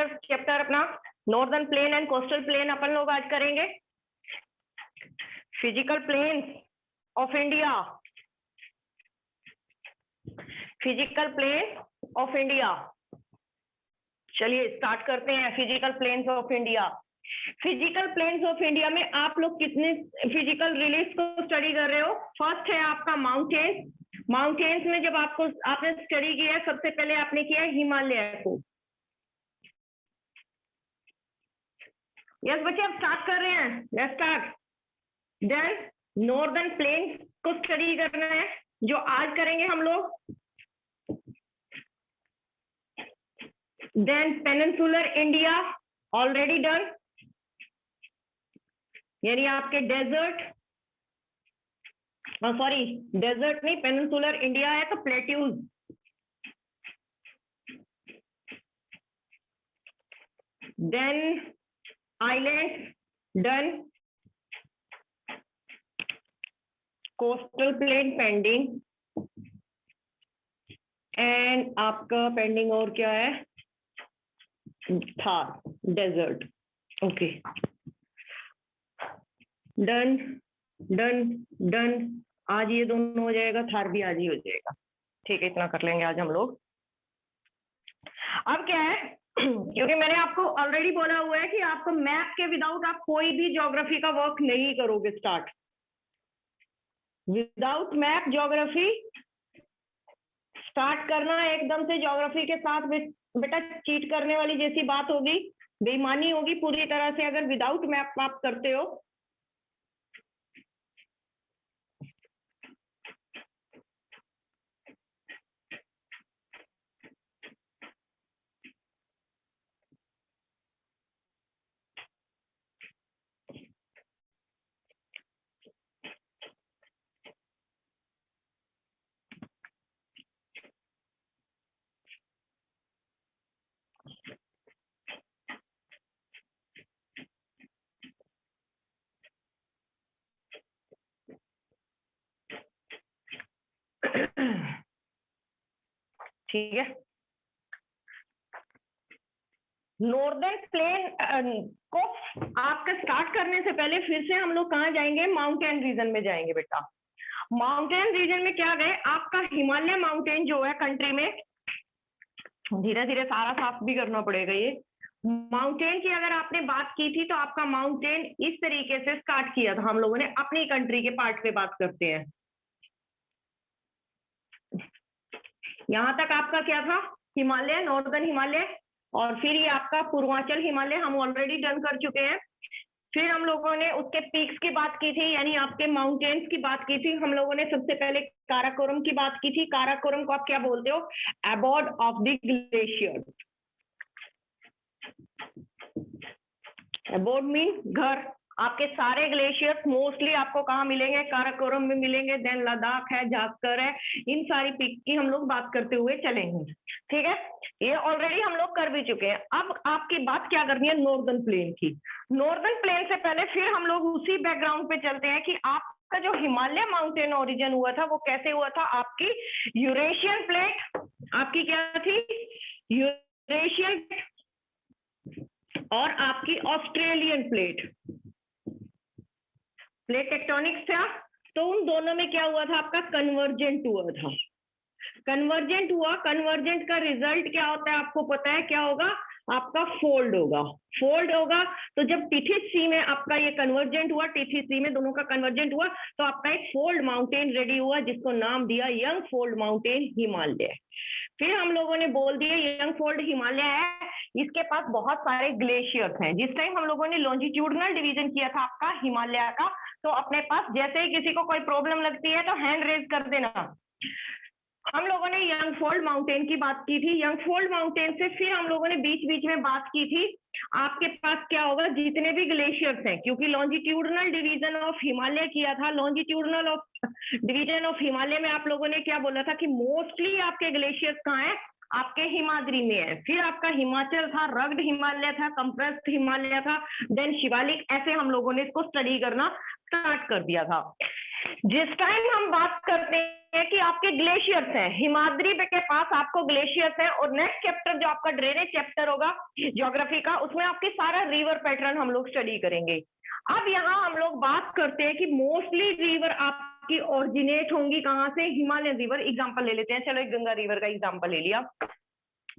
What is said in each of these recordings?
Chapter अपना northern plain and coastal plain अपन लोग आज करेंगे। Physical plains of India, physical plain of India. चलिए स्टार्ट करते हैं। Physical plains of India. Physical plains of India में आप लोग कितने फिजिकल रिलीफ को स्टडी कर रहे हो? फर्स्ट है आपका माउंटेन। माउंटेन्स में जब आपने स्टडी किया है, सबसे पहले आपने किया है हिमालय को। यस बच्चे, अब स्टार्ट कर रहे हैं। Let's start. Then northern plains को स्टडी करना है, जो आज करेंगे हम लोग। Then peninsular India already done, यानी आपके डेजर्ट, सॉरी डेजर्ट नहीं, पेनिनसुलर इंडिया है तो plateaus. Then island done, coastal plain pending, and आपका पेंडिंग और क्या है? Thar desert. Okay, done done done. आज ये दोनों हो जाएगा, थार भी आज ही हो जाएगा। ठीक है, इतना कर लेंगे आज हम लोग। अब क्या है, क्योंकि मैंने आपको ऑलरेडी बोला हुआ है कि आपको मैप के विदाउट आप कोई भी ज्योग्राफी का वर्क नहीं करोगे start. Without map geography start करना एकदम से ज्योग्राफी के साथ बेटा चीट करने वाली जैसी बात होगी, बेईमानी होगी पूरी तरह से अगर विदाउट मैप आप करते हो। ठीक है, नॉर्दर्न प्लेन को आपका स्टार्ट करने से पहले फिर से हम लोग कहाँ जाएंगे? माउंटेन रीजन में जाएंगे बेटा। माउंटेन रीजन में क्या गए? आपका हिमालय माउंटेन जो है कंट्री में, धीरे धीरे सारा साफ भी करना पड़ेगा ये। माउंटेन की अगर आपने बात की थी तो आपका माउंटेन इस तरीके से स्टार्ट किया था हम लोगों ने। अपनी कंट्री के पार्ट पे बात करते हैं। यहां तक आपका क्या था? हिमालय, नॉर्दर्न हिमालय, और फिर ये आपका पूर्वांचल हिमालय हम ऑलरेडी डन कर चुके हैं। फिर हम लोगों ने उसके पीक्स की बात की थी, यानी आपके माउंटेन्स की बात की थी। हम लोगों ने सबसे पहले काराकोरम की बात की थी। काराकोरम को आप क्या बोलते हो? अबॉर्ड ऑफ द ग्लेशियर। अबॉर्ड मीन घर। आपके सारे ग्लेशियर्स मोस्टली आपको कहाँ मिलेंगे? काराकोरम में मिलेंगे। देन लद्दाख है, जास्कर है, इन सारी पीक की हम लोग बात करते हुए चलेंगे। ठीक है, ये ऑलरेडी हम लोग कर भी चुके हैं। अब आपकी बात क्या करनी है? नॉर्दर्न प्लेन की। नॉर्दर्न प्लेन से पहले फिर हम लोग उसी बैकग्राउंड पे चलते हैं कि आपका जो हिमालय माउंटेन ओरिजिन हुआ था वो कैसे हुआ था? आपकी यूरेशियन प्लेट, आपकी क्या थी? यूरेशियन, और आपकी ऑस्ट्रेलियन प्लेट। प्लेट टेक्टोनिक्स था, तो उन दोनों में क्या हुआ था? आपका कन्वर्जेंट हुआ था। कन्वर्जेंट हुआ, कन्वर्जेंट का रिजल्ट क्या होता है आपको पता है? क्या होगा? आपका फोल्ड होगा। फोल्ड होगा तो जब टिथिस सी में आपका ये कन्वर्जेंट हुआ, टिथिस सी में दोनों का कन्वर्जेंट हुआ, तो आपका एक फोल्ड माउंटेन रेडी हुआ जिसको नाम दिया यंग फोल्ड माउंटेन हिमालय। फिर हम लोगों ने बोल दिया यंग फोल्ड हिमालय है, इसके पास बहुत सारे ग्लेशियर्स हैं। जिस टाइम हम लोगों ने लॉन्जिट्यूडनल डिवीजन किया था आपका हिमालय का, तो अपने पास जैसे ही किसी को कोई प्रॉब्लम लगती है तो हैंड रेज कर देना। हम लोगों ने यंग फोल्ड माउंटेन की बात की थी। यंग फोल्ड माउंटेन से फिर हम लोगों ने बीच बीच में बात की थी आपके पास क्या होगा? जितने भी ग्लेशियर्स हैं, क्योंकि लॉन्जिट्यूडनल डिवीजन ऑफ हिमालय किया था। Longitudinal of division of Himalaya में आप लोगों ने क्या बोला था कि मोस्टली आपके ग्लेशियर्स कहाँ है? आपके हिमाद्री में है। फिर आपका हिमाचल था, रग्ड हिमालय था, कंप्रेस्ड हिमालय था, देन शिवालिक। ऐसे हम लोगों ने इसको स्टडी करना स्टार्ट कर दिया था। जिस टाइम हम बात करते हैं कि आपके ग्लेशियर्स हैं, हिमाद्री के पास आपको ग्लेशियर्स हैं, और नेक्स्ट चैप्टर जो आपका ड्रेनेज चैप्टर होगा ज्योग्राफी का, उसमें आपके सारा रिवर पैटर्न हम लोग स्टडी करेंगे। अब यहाँ हम लोग बात करते हैं कि मोस्टली रिवर आपकी ओरिजिनेट होंगी कहाँ से? Himalayan river. एग्जांपल ले लेते हैं, चलो एक गंगा रिवर का एग्जांपल ले लिया।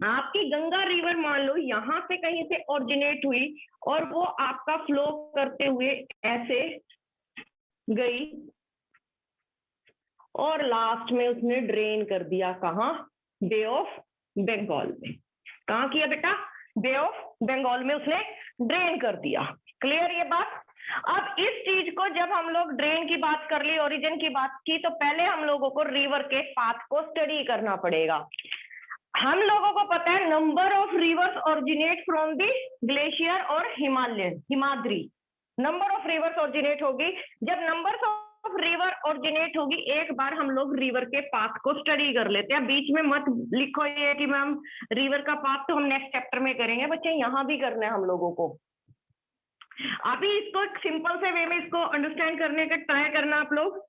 आपकी गंगा रिवर मान लो यहाँ से कहीं से ओरिजिनेट हुई और वो आपका फ्लो करते हुए ऐसे गई और लास्ट में उसने ड्रेन कर दिया कहाँ? बे ऑफ बंगाल में। कहाँ किया बेटा? बे ऑफ बंगाल में उसने ड्रेन कर दिया। क्लियर ये बात? अब इस चीज को जब हम लोग ड्रेन की बात कर ली, ओरिजिन की बात की, तो पहले हम लोगों को रिवर के पाथ को स्टडी करना पड़ेगा। हम लोगों को पता है number of rivers originate from the glacier और Himalayan, Himadri. Number of rivers originate होगी। जब नंबर ऑफ रिवर ओरिजिनेट होगी, एक बार हम लोग रिवर के पाथ को स्टडी कर लेते हैं। बीच में मत लिखो ये कि मैम रिवर का पाथ तो हम नेक्स्ट चैप्टर में करेंगे। बच्चे यहाँ भी करना है हम लोगों को। अभी इसको एक सिंपल से वे में इसको अंडरस्टैंड करने का ट्राई करना आप लोग।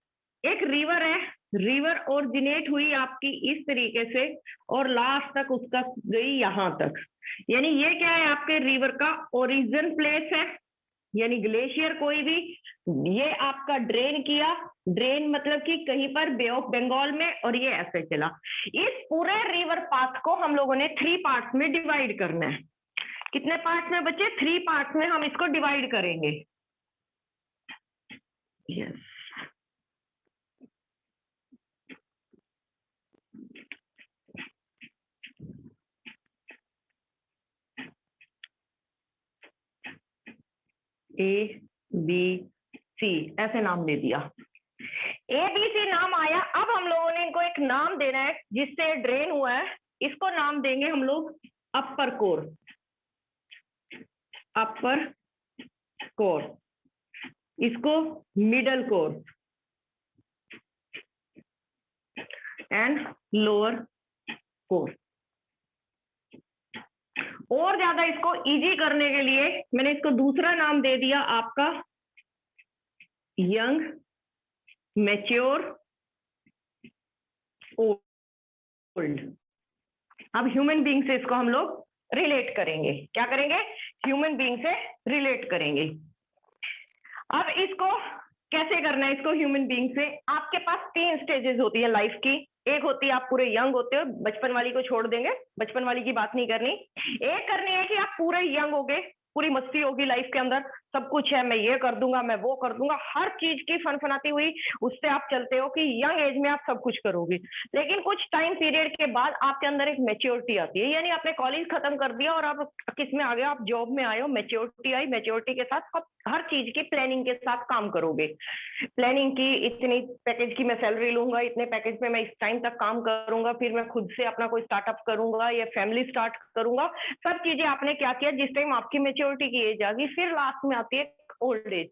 एक रिवर है, रिवर ओरिजिनेट हुई आपकी इस तरीके से और लास्ट तक उसका गई यहाँ तक, यानी ये क्या है? आपके रिवर का ओरिजिन प्लेस है, यानी ग्लेशियर कोई भी, ये आपका ड्रेन किया। ड्रेन मतलब कि कहीं पर बे ऑफ बंगाल में, और ये ऐसे चला। इस पूरे रिवर पाथ को हम लोगों ने 3 पार्ट्स में डिवाइड करना है। कितने पार्ट्स में बच्चे? 3 पार्ट्स में हम इसको डिवाइड करेंगे। यस, ए बी सी ऐसे नाम दे दिया। ए बी सी नाम आया। अब हम लोगों ने इनको एक नाम देना है जिससे ड्रेन हुआ है। इसको नाम देंगे हम लोग अपर कोर, अपर कोर। इसको middle core and lower core. और ज्यादा इसको इजी करने के लिए मैंने इसको दूसरा नाम दे दिया आपका यंग, मैच्योर, ओल्ड। अब ह्यूमन बीइंग से इसको हम लोग रिलेट करेंगे। क्या करेंगे? ह्यूमन बीइंग से रिलेट करेंगे। अब इसको कैसे करना है? इसको ह्यूमन बीइंग से आपके पास 3 स्टेजेस होती है लाइफ की। एक होती है आप पूरे यंग होते हो, बचपन वाली को छोड़ देंगे, बचपन वाली की बात नहीं करनी। एक करनी है कि आप पूरे यंग होगे, पूरी मस्ती होगी लाइफ के अंदर, सब कुछ है, मैं ये कर दूंगा, मैं वो कर दूंगा, हर चीज की फनफनाती हुई उससे आप चलते हो कि यंग एज में आप सब कुछ करोगे। लेकिन कुछ टाइम पीरियड के बाद आपके अंदर एक मेच्योरिटी आती है, यानी आपने कॉलेज खत्म कर दिया और आप किस में आ गए? आप जॉब में आए हो, मेच्योरिटी आई। मेच्योरिटी के साथ आप हर चीज की प्लानिंग के साथ काम करोगे। प्लानिंग की, इतनी पैकेज की मैं सैलरी लूंगा, इतने पैकेज में मैं इस टाइम तक काम करूंगा, फिर मैं खुद से अपना कोई स्टार्टअप करूंगा या फैमिली स्टार्ट करूंगा। सब चीजें आपने क्या किया? जिस टाइम आपकी मेच्योरिटी की एज आ गई, फिर लास्ट में आती है ओल्ड एज।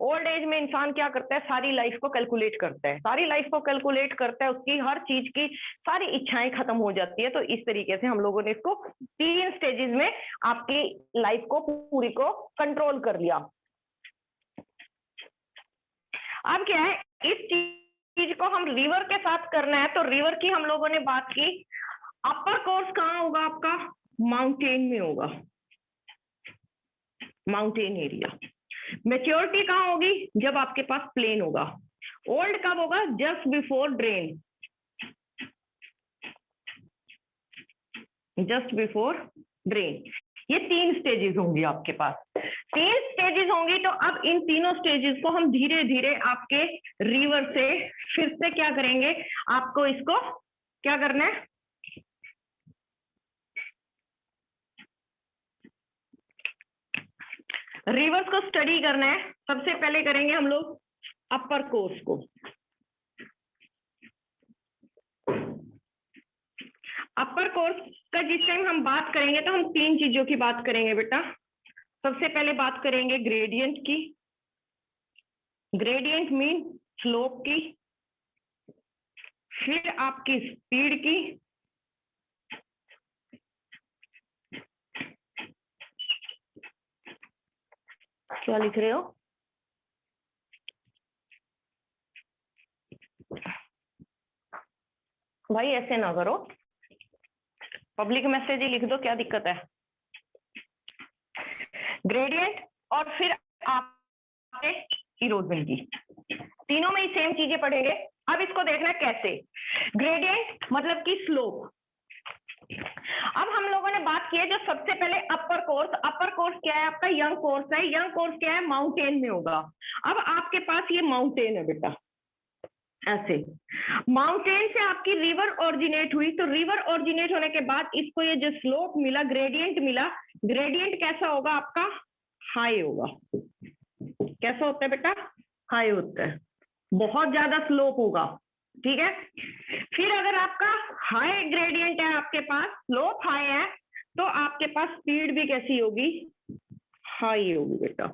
ओल्ड एज में इंसान क्या करता है? सारी लाइफ को कैलकुलेट करता है, सारी लाइफ को कैलकुलेट करता है, उसकी हर चीज की सारी इच्छाएं खत्म हो जाती है। तो इस तरीके से हम लोगों ने इसको 3 स्टेजेस में आपकी लाइफ को पूरी को कंट्रोल कर लिया। अब क्या है? इस चीज को हम रिवर के साथ करना है, तो रिवर की हम लोगों ने बात की। अपर कोर्स कहाँ होगा आपका? माउंटेन में होगा, माउंटेन एरिया। मेच्योरिटी कहाँ होगी? जब आपके पास प्लेन होगा। ओल्ड कब होगा? Just before drain, just before drain. ये 3 स्टेजेस होंगी आपके पास। 3 स्टेजेस होंगी। तो अब इन तीनों स्टेजेस को हम धीरे धीरे आपके रिवर से फिर से क्या करेंगे? आपको इसको क्या करना है? रिवर्स को स्टडी करना है। सबसे पहले करेंगे हम लोग अपर कोर्स को। अपर कोर्स का जिस टाइम हम बात करेंगे तो हम 3 चीजों की बात करेंगे बेटा। सबसे पहले बात करेंगे ग्रेडियंट की। ग्रेडियंट मीन स्लोप की, फिर आपकी स्पीड की, क्या लिख रहे हो? भाई ऐसे ना करो, पब्लिक मैसेज ही लिख दो, क्या दिक्कत है। ग्रेडियंट और फिर आपके इरोजन की, तीनों में ही सेम चीजें पढ़ेंगे। अब इसको देखना कैसे। ग्रेडियंट मतलब कि स्लोप। अब हम लोगों ने बात की है जो सबसे पहले अपर कोर्स। अपर कोर्स क्या है आपका? यंग कोर्स है। यंग कोर्स क्या है? माउंटेन में होगा। अब आपके पास ये माउंटेन है बेटा, ऐसे माउंटेन से आपकी रिवर ओरिजिनेट हुई, तो रिवर ओरिजिनेट होने के बाद इसको ये जो स्लोप मिला, ग्रेडियंट मिला, ग्रेडियंट कैसा होगा आपका? हाई होगा। कैसा होता है बेटा? हाई होता है, बहुत ज्यादा स्लोप होगा, ठीक है। फिर अगर आपका हाई ग्रेडियंट है, आपके पास स्लोप हाई है, तो आपके पास स्पीड भी कैसी होगी? हाई होगी बेटा।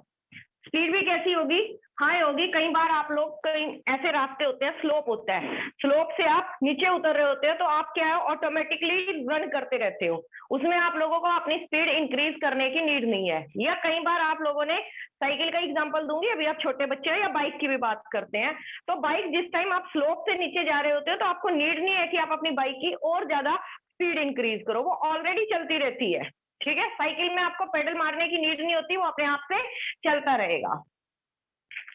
स्पीड भी कैसी होगी? हाई होगी। कई बार आप लोग कहीं ऐसे रास्ते होते हैं, स्लोप होता है, स्लोप से आप नीचे उतर रहे होते हो, तो आप क्या है ऑटोमेटिकली रन करते रहते हो, उसमें आप लोगों को अपनी स्पीड इंक्रीज करने की नीड नहीं है। या कई बार आप लोगों ने, साइकिल का एग्जांपल दूंगी, अभी आप छोटे बच्चे हैं, या बाइक की भी बात करते हैं, तो बाइक जिस टाइम आप स्लोप से नीचे जा रहे होते हो, तो आपको नीड नहीं है कि आप अपनी बाइक की और ज्यादा स्पीड इंक्रीज करो, वो ऑलरेडी चलती रहती है, ठीक है। साइकिल में आपको पेडल मारने की नीड नहीं होती, वो अपने आप से चलता रहेगा।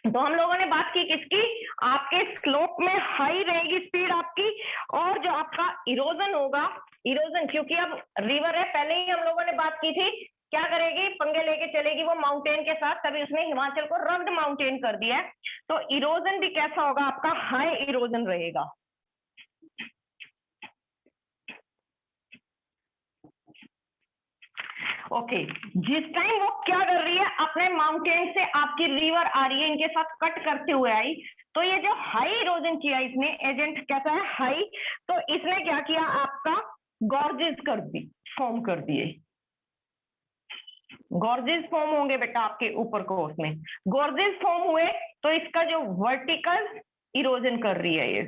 तो हम लोगों ने बात की किसकी? आपके स्लोप में हाई रहेगी स्पीड आपकी, और जो आपका इरोजन होगा, इरोजन क्योंकि अब रिवर है, पहले ही हम लोगों ने बात की थी, क्या करेगी? पंगे लेके चलेगी वो माउंटेन के साथ, तभी उसने हिमाचल को रग्ड माउंटेन कर दिया है। तो इरोजन भी कैसा होगा आपका? हाई इरोजन रहेगा। ओके, जिस टाइम वो क्या कर रही है, अपने माउंटेन से आपकी रिवर आ रही है, इनके साथ कट करते हुए आई, तो ये जो हाई इरोजन किया इसने, एजेंट कैसा है? हाई। तो इसने क्या किया? आपका गॉर्जेस कर दी, फॉर्म कर दिए। गॉर्जेस फॉर्म होंगे बेटा आपके ऊपर कोर्स में। गॉर्जेस फॉर्म हुए तो इसका जो वर्टिकल इरोजन कर रही है, ये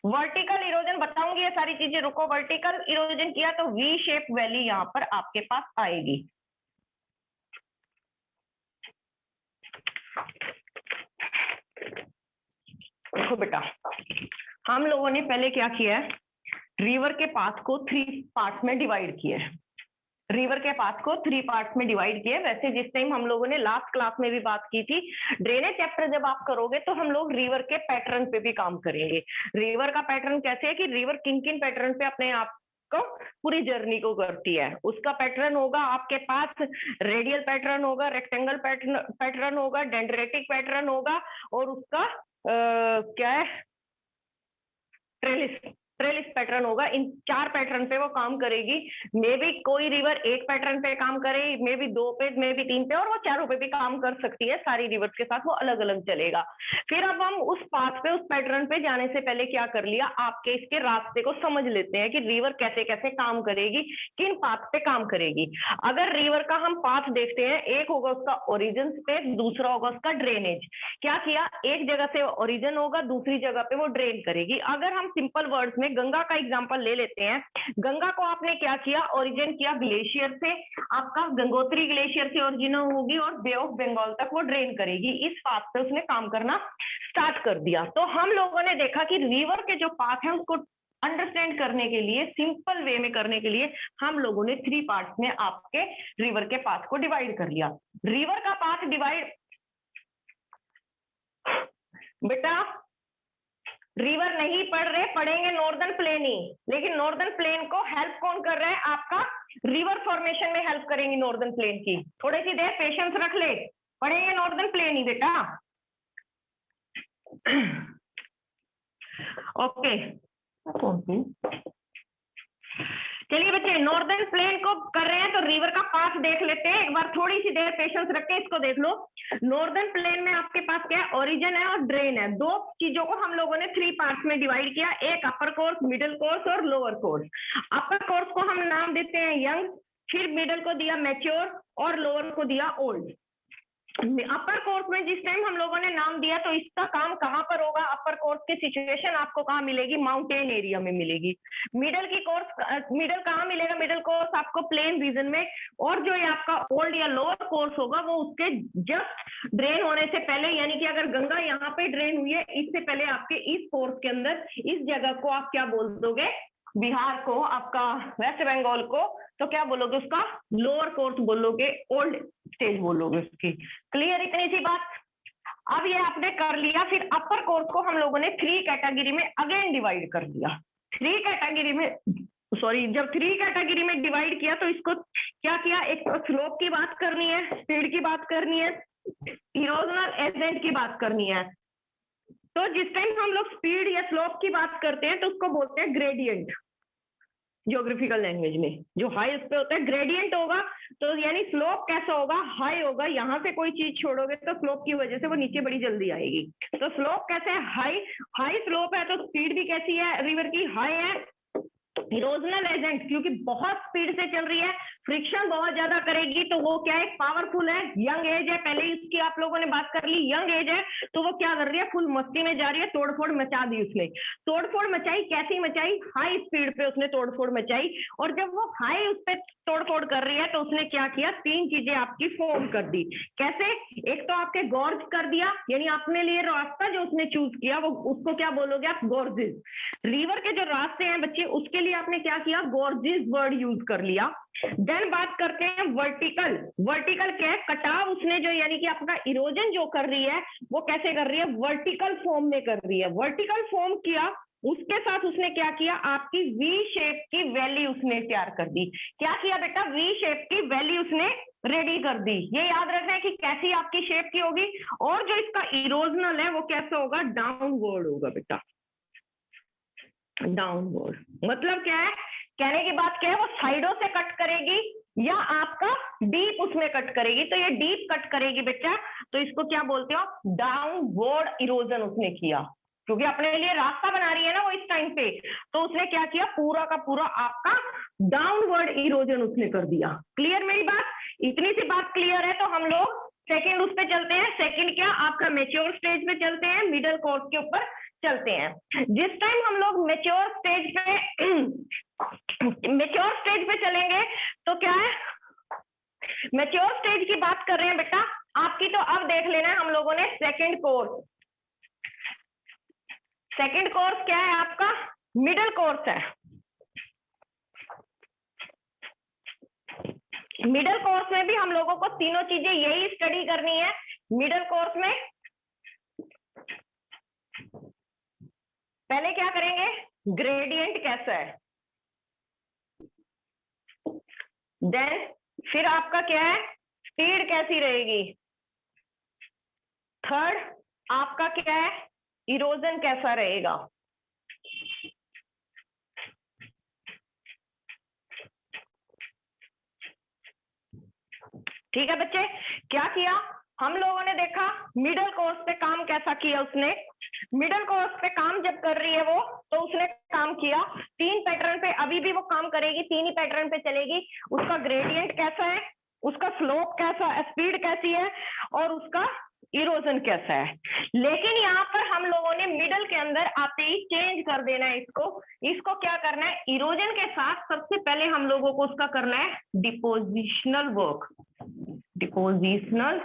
वर्टिकल इरोजन बताऊंगी, ये सारी चीजें रुको। वर्टिकल इरोजन किया तो वी शेप वैली यहां पर आपके पास आएगी। देखो बेटा, हम लोगों ने पहले क्या किया है? रिवर के पाथ को 3 पार्ट्स में डिवाइड किया है। रिवर के पाथ को 3 पार्ट्स में डिवाइड किया। वैसे जिस टाइम हम लोगों ने लास्ट क्लास में भी बात की थी, ड्रेनेज चैप्टर जब आप करोगे तो हम लोग रिवर के पैटर्न पे भी काम करेंगे। रिवर का पैटर्न कैसे है कि रिवर किन किन पैटर्न पे अपने आप को पूरी जर्नी को करती है, उसका पैटर्न होगा आपके पास। रेडियल पैटर्न होगा, रेक्टेंगल पैटर्न होगा, डेंड्रेटिक पैटर्न होगा, और उसका क्या है? ट्रेलिस पैटर्न होगा। इन 4 पैटर्न पे वो काम करेगी। मे भी कोई रिवर एक पैटर्न पे काम करे, मे भी 2 पे, मे भी 3 पे, और वो 4 पे भी काम कर सकती है। सारी रिवर्स के साथ वो अलग अलग चलेगा। फिर अब हम उस पाथ पे, उस पैटर्न पे जाने से पहले क्या कर लिया, आपके इसके रास्ते को समझ लेते हैं कि रिवर कैसे कैसे काम करेगी, किन पाथ पे काम करेगी। अगर रिवर का हम पाथ देखते हैं, एक होगा उसका ओरिजिन स्पेस, दूसरा होगा उसका ड्रेनेज। क्या किया? एक जगह से ओरिजिन होगा, दूसरी जगह पे वो ड्रेन करेगी। अगर हम सिंपल वर्ड्स में गंगा का एग्जांपल ले लेते हैं, गंगा को आपने क्या किया? ओरिजिन किया ग्लेशियर से, आपका गंगोत्री ग्लेशियर से ओरिजिन होगी और बे ऑफ बंगाल तक वो ड्रेन करेगी। इस पाथ पे उसने काम करना स्टार्ट कर दिया। तो हम लोगों ने देखा कि रिवर के जो पाथ है उसको अंडरस्टैंड करने के लिए, सिंपल वे में करने के लिए, हम लोगों ने 3 पार्ट्स में आपके रिवर के पाथ को डिवाइड कर लिया। रिवर का पाथ डिवाइड, बेटा रिवर नहीं पढ़ रहे, पढ़ेंगे नॉर्दर्न प्लेन ही, लेकिन नॉर्दर्न प्लेन को हेल्प कौन कर रहा है? आपका रिवर फॉर्मेशन में हेल्प करेंगी नॉर्दर्न प्लेन की। थोड़ी सी देर पेशेंस रख ले, पढ़ेंगे नॉर्दर्न प्लेन ही बेटा। ओके, चलिए बच्चे, नॉर्दर्न प्लेन को कर रहे हैं तो रिवर का पाथ देख लेते हैं एक बार। थोड़ी सी देर पेशेंस रख के इसको देख लो। नॉर्दर्न प्लेन में आपके पास क्या है? ओरिजिन है और ड्रेन है। 2 चीजों को हम लोगों ने 3 पार्ट्स में डिवाइड किया, एक अपर कोर्स, मिडिल कोर्स और लोअर कोर्स। अपर कोर्स को हम नाम देते हैं यंग, फिर मिडिल को दिया मैच्योर और लोअर को दिया ओल्ड। अपर कोर्स में जिस टाइम हम लोगों ने नाम दिया तो इसका काम कहाँ पर होगा? अपर कोर्स की सिचुएशन आपको कहाँ मिलेगी? माउंटेन एरिया में मिलेगी। मिडल कहाँ मिलेगा? मिडल कोर्स आपको प्लेन रीजन में, और जो ये आपका ओल्ड या लोअर कोर्स होगा वो उसके जस्ट ड्रेन होने से पहले, यानी कि अगर गंगा यहाँ पे ड्रेन हुई है इससे पहले आपके इस कोर्स के अंदर इस जगह को आप क्या बोल दोगे? बिहार को, आपका वेस्ट बंगाल को, तो क्या बोलोगे? उसका लोअर कोर्स बोलोगे, ओल्ड स्टेज बोलोगे उसकी। क्लियर इतनी सी बात? अब ये आपने कर लिया। फिर अपर कोर्स को हम लोगों ने 3 कैटेगरी में अगेन डिवाइड कर दिया। 3 कैटेगरी में, सॉरी, जब 3 कैटेगरी में डिवाइड किया तो इसको क्या किया? एक तो स्लोप की बात करनी है, स्पीड की बात करनी है, इरोजनल एजेंट की बात करनी है। तो जिस टाइम हम लोग स्पीड या स्लोप की बात करते हैं तो उसको बोलते हैं ग्रेडियंट। ज्योग्राफिकल लैंग्वेज में जो हाई उस पे होता है ग्रेडियंट होगा। तो यानी स्लोप कैसा होगा? हाई होगा। यहाँ से कोई चीज छोड़ोगे तो स्लोप की वजह से वो नीचे बड़ी जल्दी आएगी। तो स्लोप कैसे है? हाई। हाई स्लोप है तो स्पीड भी कैसी है रिवर की? हाई है। इरोजनल एजेंट क्योंकि बहुत स्पीड से चल रही है, फ्रिक्शन बहुत ज्यादा करेगी, तो वो क्या है? पावरफुल है, यंग एज है, पहले ही इसकी आप लोगों ने बात कर ली, यंग एज है, तो वो क्या कर रही है? फुल मस्ती में जा रही है, तोड़फोड़ मचा दी उसने। तोड़फोड़ मचाई, कैसी मचाई? हाई स्पीड पे उसने तोड़फोड़ मचाई। और जब वो हाई उस पर तोड़फोड़ कर रही है तो उसने क्या किया? 3 चीजें आपकी फॉर्म कर दी। कैसे? एक तो आपके गॉर्ज कर दिया, यानी अपने लिए रास्ता जो उसने चूज किया वो उसको क्या बोलोगे आप? गॉर्जेस। रिवर के जो रास्ते हैं बच्चे उसके लिए आपने क्या किया? गॉर्जेस वर्ड यूज कर लिया। देन बात करते हैं वर्टिकल। वर्टिकल क्या है? कटाव उसने जो, यानी कि आपका इरोजन जो कर रही है वो कैसे कर रही है? वर्टिकल फॉर्म में कर रही है। वर्टिकल फॉर्म किया, उसके साथ उसने क्या किया? आपकी वी शेप की वैली उसने तैयार कर दी। क्या किया बेटा? वी शेप की वैली उसने रेडी कर दी। ये याद रखना है कि कैसी आपकी शेप की होगी। और जो इसका इरोजनल है वो कैसा होगा? डाउनवर्ड होगा बेटा, डाउनवर्ड। मतलब क्या है? कहने की बात क्या है? वो साइडों से कट करेगी या आपका डीप उसमें कट करेगी। तो ये डीप कट करेगी बेटा, तो इसको क्या बोलते हो? डाउनवर्ड इरोजन उसने किया, क्योंकि अपने लिए रास्ता बना रही है ना वो इस टाइम पे। तो उसने क्या किया? पूरा का पूरा आपका डाउनवर्ड इरोजन उसने कर दिया। क्लियर मेरी बात? इतनी सी बात क्लियर है तो हम लोग सेकेंड उस पे चलते हैं। सेकेंड क्या? आपका मेच्योर स्टेज पे चलते हैं, मिडल कोर्स के ऊपर चलते हैं। जिस टाइम हम लोग मेच्योर स्टेज पे चलेंगे तो क्या है? मेच्योर स्टेज की बात कर रहे हैं बेटा आपकी। तो अब देख लेना है हम लोगों ने सेकेंड कोर्स। सेकेंड कोर्स क्या है आपका? मिडल कोर्स है। मिडल कोर्स में भी हम लोगों को तीनों चीजें यही स्टडी करनी है। मिडल कोर्स में पहले क्या करेंगे? ग्रेडियंट कैसा है, देन फिर आपका क्या है? स्पीड कैसी रहेगी, थर्ड आपका क्या है? इरोजन कैसा रहेगा। ठीक है बच्चे, क्या किया हम लोगों ने? देखा मिडल कोर्स पे काम कैसा किया उसने। मिडल कोर्स पे काम जब कर रही है वो, तो उसने काम किया 3 पैटर्न पे। अभी भी वो काम करेगी, 3 ही पैटर्न पे चलेगी। उसका ग्रेडियंट कैसा है, उसका स्लोप कैसा है, स्पीड कैसी है, और उसका इरोजन कैसा है। लेकिन यहाँ पर हम लोगों ने मिडल के अंदर आते ही चेंज कर देना है इसको क्या करना है? इरोजन के साथ सबसे पहले हम लोगों को उसका करना है depositional work. Depositional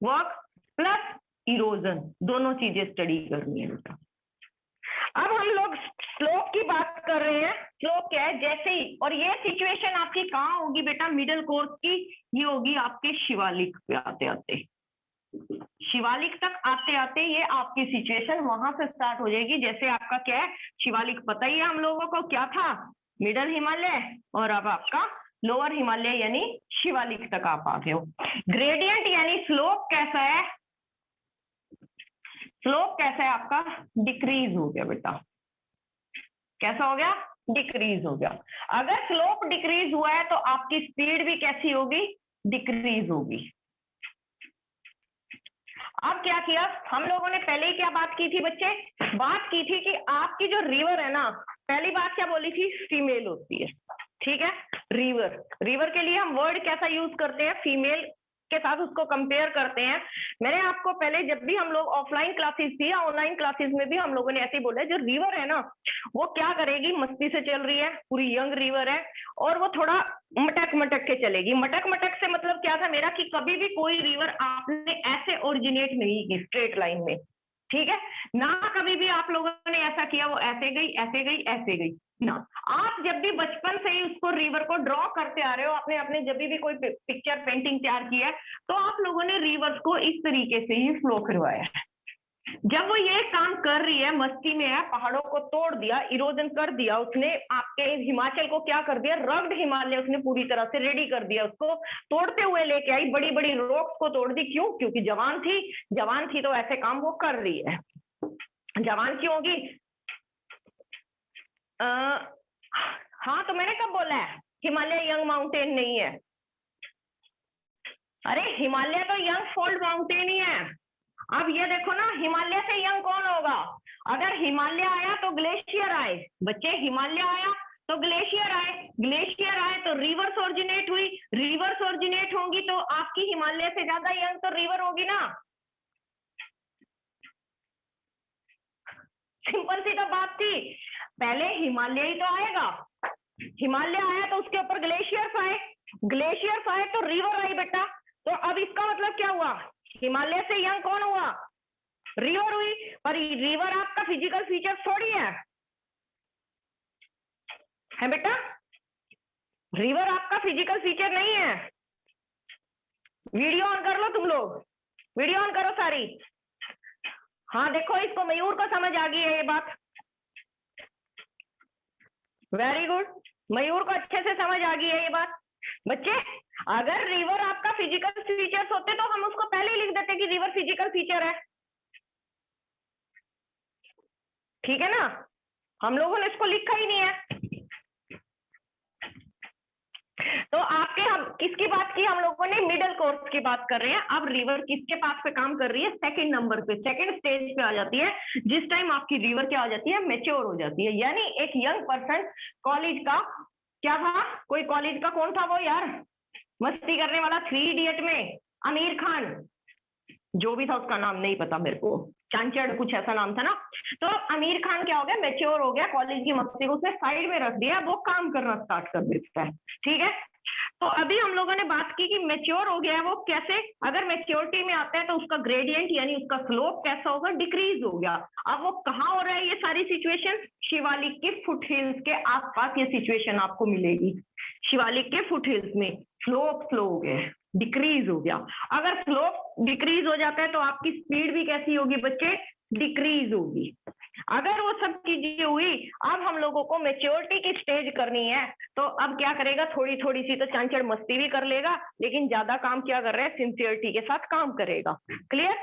work plus erosion, दोनों चीजें स्टडी करनी है बेटा। अब हम लोग स्लोप की बात कर रहे हैं। स्लोप क्या है? जैसे ही, और ये सिचुएशन आपकी कहाँ होगी बेटा? मिडल कोर्स की ये होगी आपके शिवालिक पे आते आते। शिवालिक तक आते आते ये आपकी सिचुएशन वहां से स्टार्ट हो जाएगी। जैसे आपका क्या है? शिवालिक पता ही है हम लोगों को क्या था? मिडल हिमालय, और अब आपका लोअर हिमालय यानी शिवालिक तक आप आ गए हो। ग्रेडियंट यानी स्लोप कैसा है? स्लोप कैसा है आपका? डिक्रीज हो गया बेटा। कैसा हो गया? डिक्रीज हो गया। अगर स्लोप डिक्रीज हुआ है तो आपकी स्पीड भी कैसी होगी? डिक्रीज होगी। अब क्या किया हम लोगों ने? पहले ही क्या बात की थी बच्चे? बात की थी कि आपकी जो रिवर है ना, पहली बात क्या बोली थी? फीमेल होती है। ठीक है, रिवर के लिए हम वर्ड कैसा यूज करते हैं? फीमेल के साथ उसको कंपेयर करते हैं। मैंने आपको पहले जब भी हम लोग ऑफलाइन क्लासेस थी या ऑनलाइन क्लासेस में भी हम लोगों ने ऐसे ही बोला, जो रिवर है ना वो क्या करेगी, मस्ती से चल रही है, पूरी यंग रिवर है और वो थोड़ा मटक मटक के चलेगी। मटक मटक से मतलब क्या था मेरा, कि कभी भी कोई रिवर आपने ऐसे ओरिजिनेट नहीं की स्ट्रेट लाइन में, ठीक है ना, कभी भी आप लोगों ने ऐसा किया वो ऐसे गई ऐसे गई ऐसे गई ना। आप जब भी बचपन से ही उसको रिवर को ड्रॉ करते आ रहे हो, आपने अपने जब भी कोई पिक्चर पेंटिंग तैयार किया है, तो आप लोगों ने रिवर्स को इस तरीके से ही फ्लो करवाया है। जब वो ये काम कर रही है, मस्ती में है, पहाड़ों को तोड़ दिया, इरोजन कर दिया उसने, आपके हिमाचल को क्या कर दिया, रग्ड हिमालय उसने पूरी तरह से रेडी कर दिया, उसको तोड़ते हुए लेके आई, बड़ी बड़ी रॉक्स को तोड़ दी। क्यों? क्योंकि जवान थी तो ऐसे काम वो कर रही है। जवान क्यों होगी? हाँ, तो मैंने कब बोला है हिमालय यंग माउंटेन नहीं है? अरे हिमालय तो यंग फोल्ड माउंटेन ही है। अब ये देखो ना, हिमालय से यंग कौन होगा? अगर हिमालय आया तो ग्लेशियर आए बच्चे, हिमालय आया तो ग्लेशियर आए तो रिवर्स ओरिजिनेट हुई, रिवर्स ओरिजिनेट होंगी तो आपकी हिमालय से ज्यादा यंग तो रिवर होगी ना। सिंपल सी तो बात थी, पहले हिमालय ही तो आएगा, हिमालय आया तो उसके ऊपर ग्लेशियर्स आए तो रिवर आई बेटा। तो अब इसका मतलब क्या हुआ, हिमालय से यंग कौन हुआ? रिवर हुई। पर रिवर आपका फिजिकल फीचर थोड़ी है बेटा, रिवर आपका फिजिकल फीचर नहीं है। वीडियो ऑन कर लो तुम लोग, वीडियो ऑन करो सारी। हाँ देखो, इसको मयूर को समझ आ गई है ये बात, वेरी गुड, मयूर को अच्छे से समझ आ गई है ये बात। बच्चे अगर रिवर आपका फिजिकल फीचर्स होते तो हम उसको पहले ही लिख देते कि रिवर फिजिकल फीचर है, ठीक है ना। हम लोगों ने इसको लिखा ही नहीं है। तो आपके हम किसकी बात की, हम लोगों ने मिडिल कोर्स की बात कर रहे हैं। अब रिवर किसके पास पे काम कर रही है? सेकंड नंबर पे, सेकंड स्टेज पे आ जाती है, जिस टाइम आपकी रिवर क्या हो जाती है, मैच्योर हो जाती है। यानी एक यंग पर्सन, कॉलेज का क्या था, कोई कॉलेज का कौन था वो यार, मस्ती करने वाला 3 इडियट में, आमिर खान, जो भी था उसका नाम नहीं पता मेरे को, चांचड़ कुछ ऐसा नाम था ना। तो आमिर खान क्या हो गया, मैच्योर हो गया, कॉलेज की मस्ती को उसने साइड में रख दिया, वो काम करना स्टार्ट कर देता है, ठीक है। तो अभी हम लोगों ने बात की कि मैच्योर हो गया है वो कैसे, अगर मैच्योरिटी में आता है तो उसका ग्रेडियंट यानी उसका स्लोप कैसा होगा, डिक्रीज हो गया। अब वो कहाँ हो रहा है ये सारी सिचुएशन? शिवालिक के फुट हिल्स के आसपास ये सिचुएशन आपको मिलेगी। शिवालिक के फुट हिल्स में स्लोप स्लो हो गया, डिक्रीज हो गया। अगर स्लोप डिक्रीज हो जाता है तो आपकी स्पीड भी कैसी होगी बच्चे, डिक्रीज होगी। अगर वो सब चीजें हुई, अब हम लोगों को मैच्योरिटी की स्टेज करनी है, तो अब क्या करेगा, थोड़ी थोड़ी सी तो चांचड़ मस्ती भी कर लेगा, लेकिन ज्यादा काम क्या कर रहा है, सिंसियरिटी के साथ काम करेगा। क्लियर?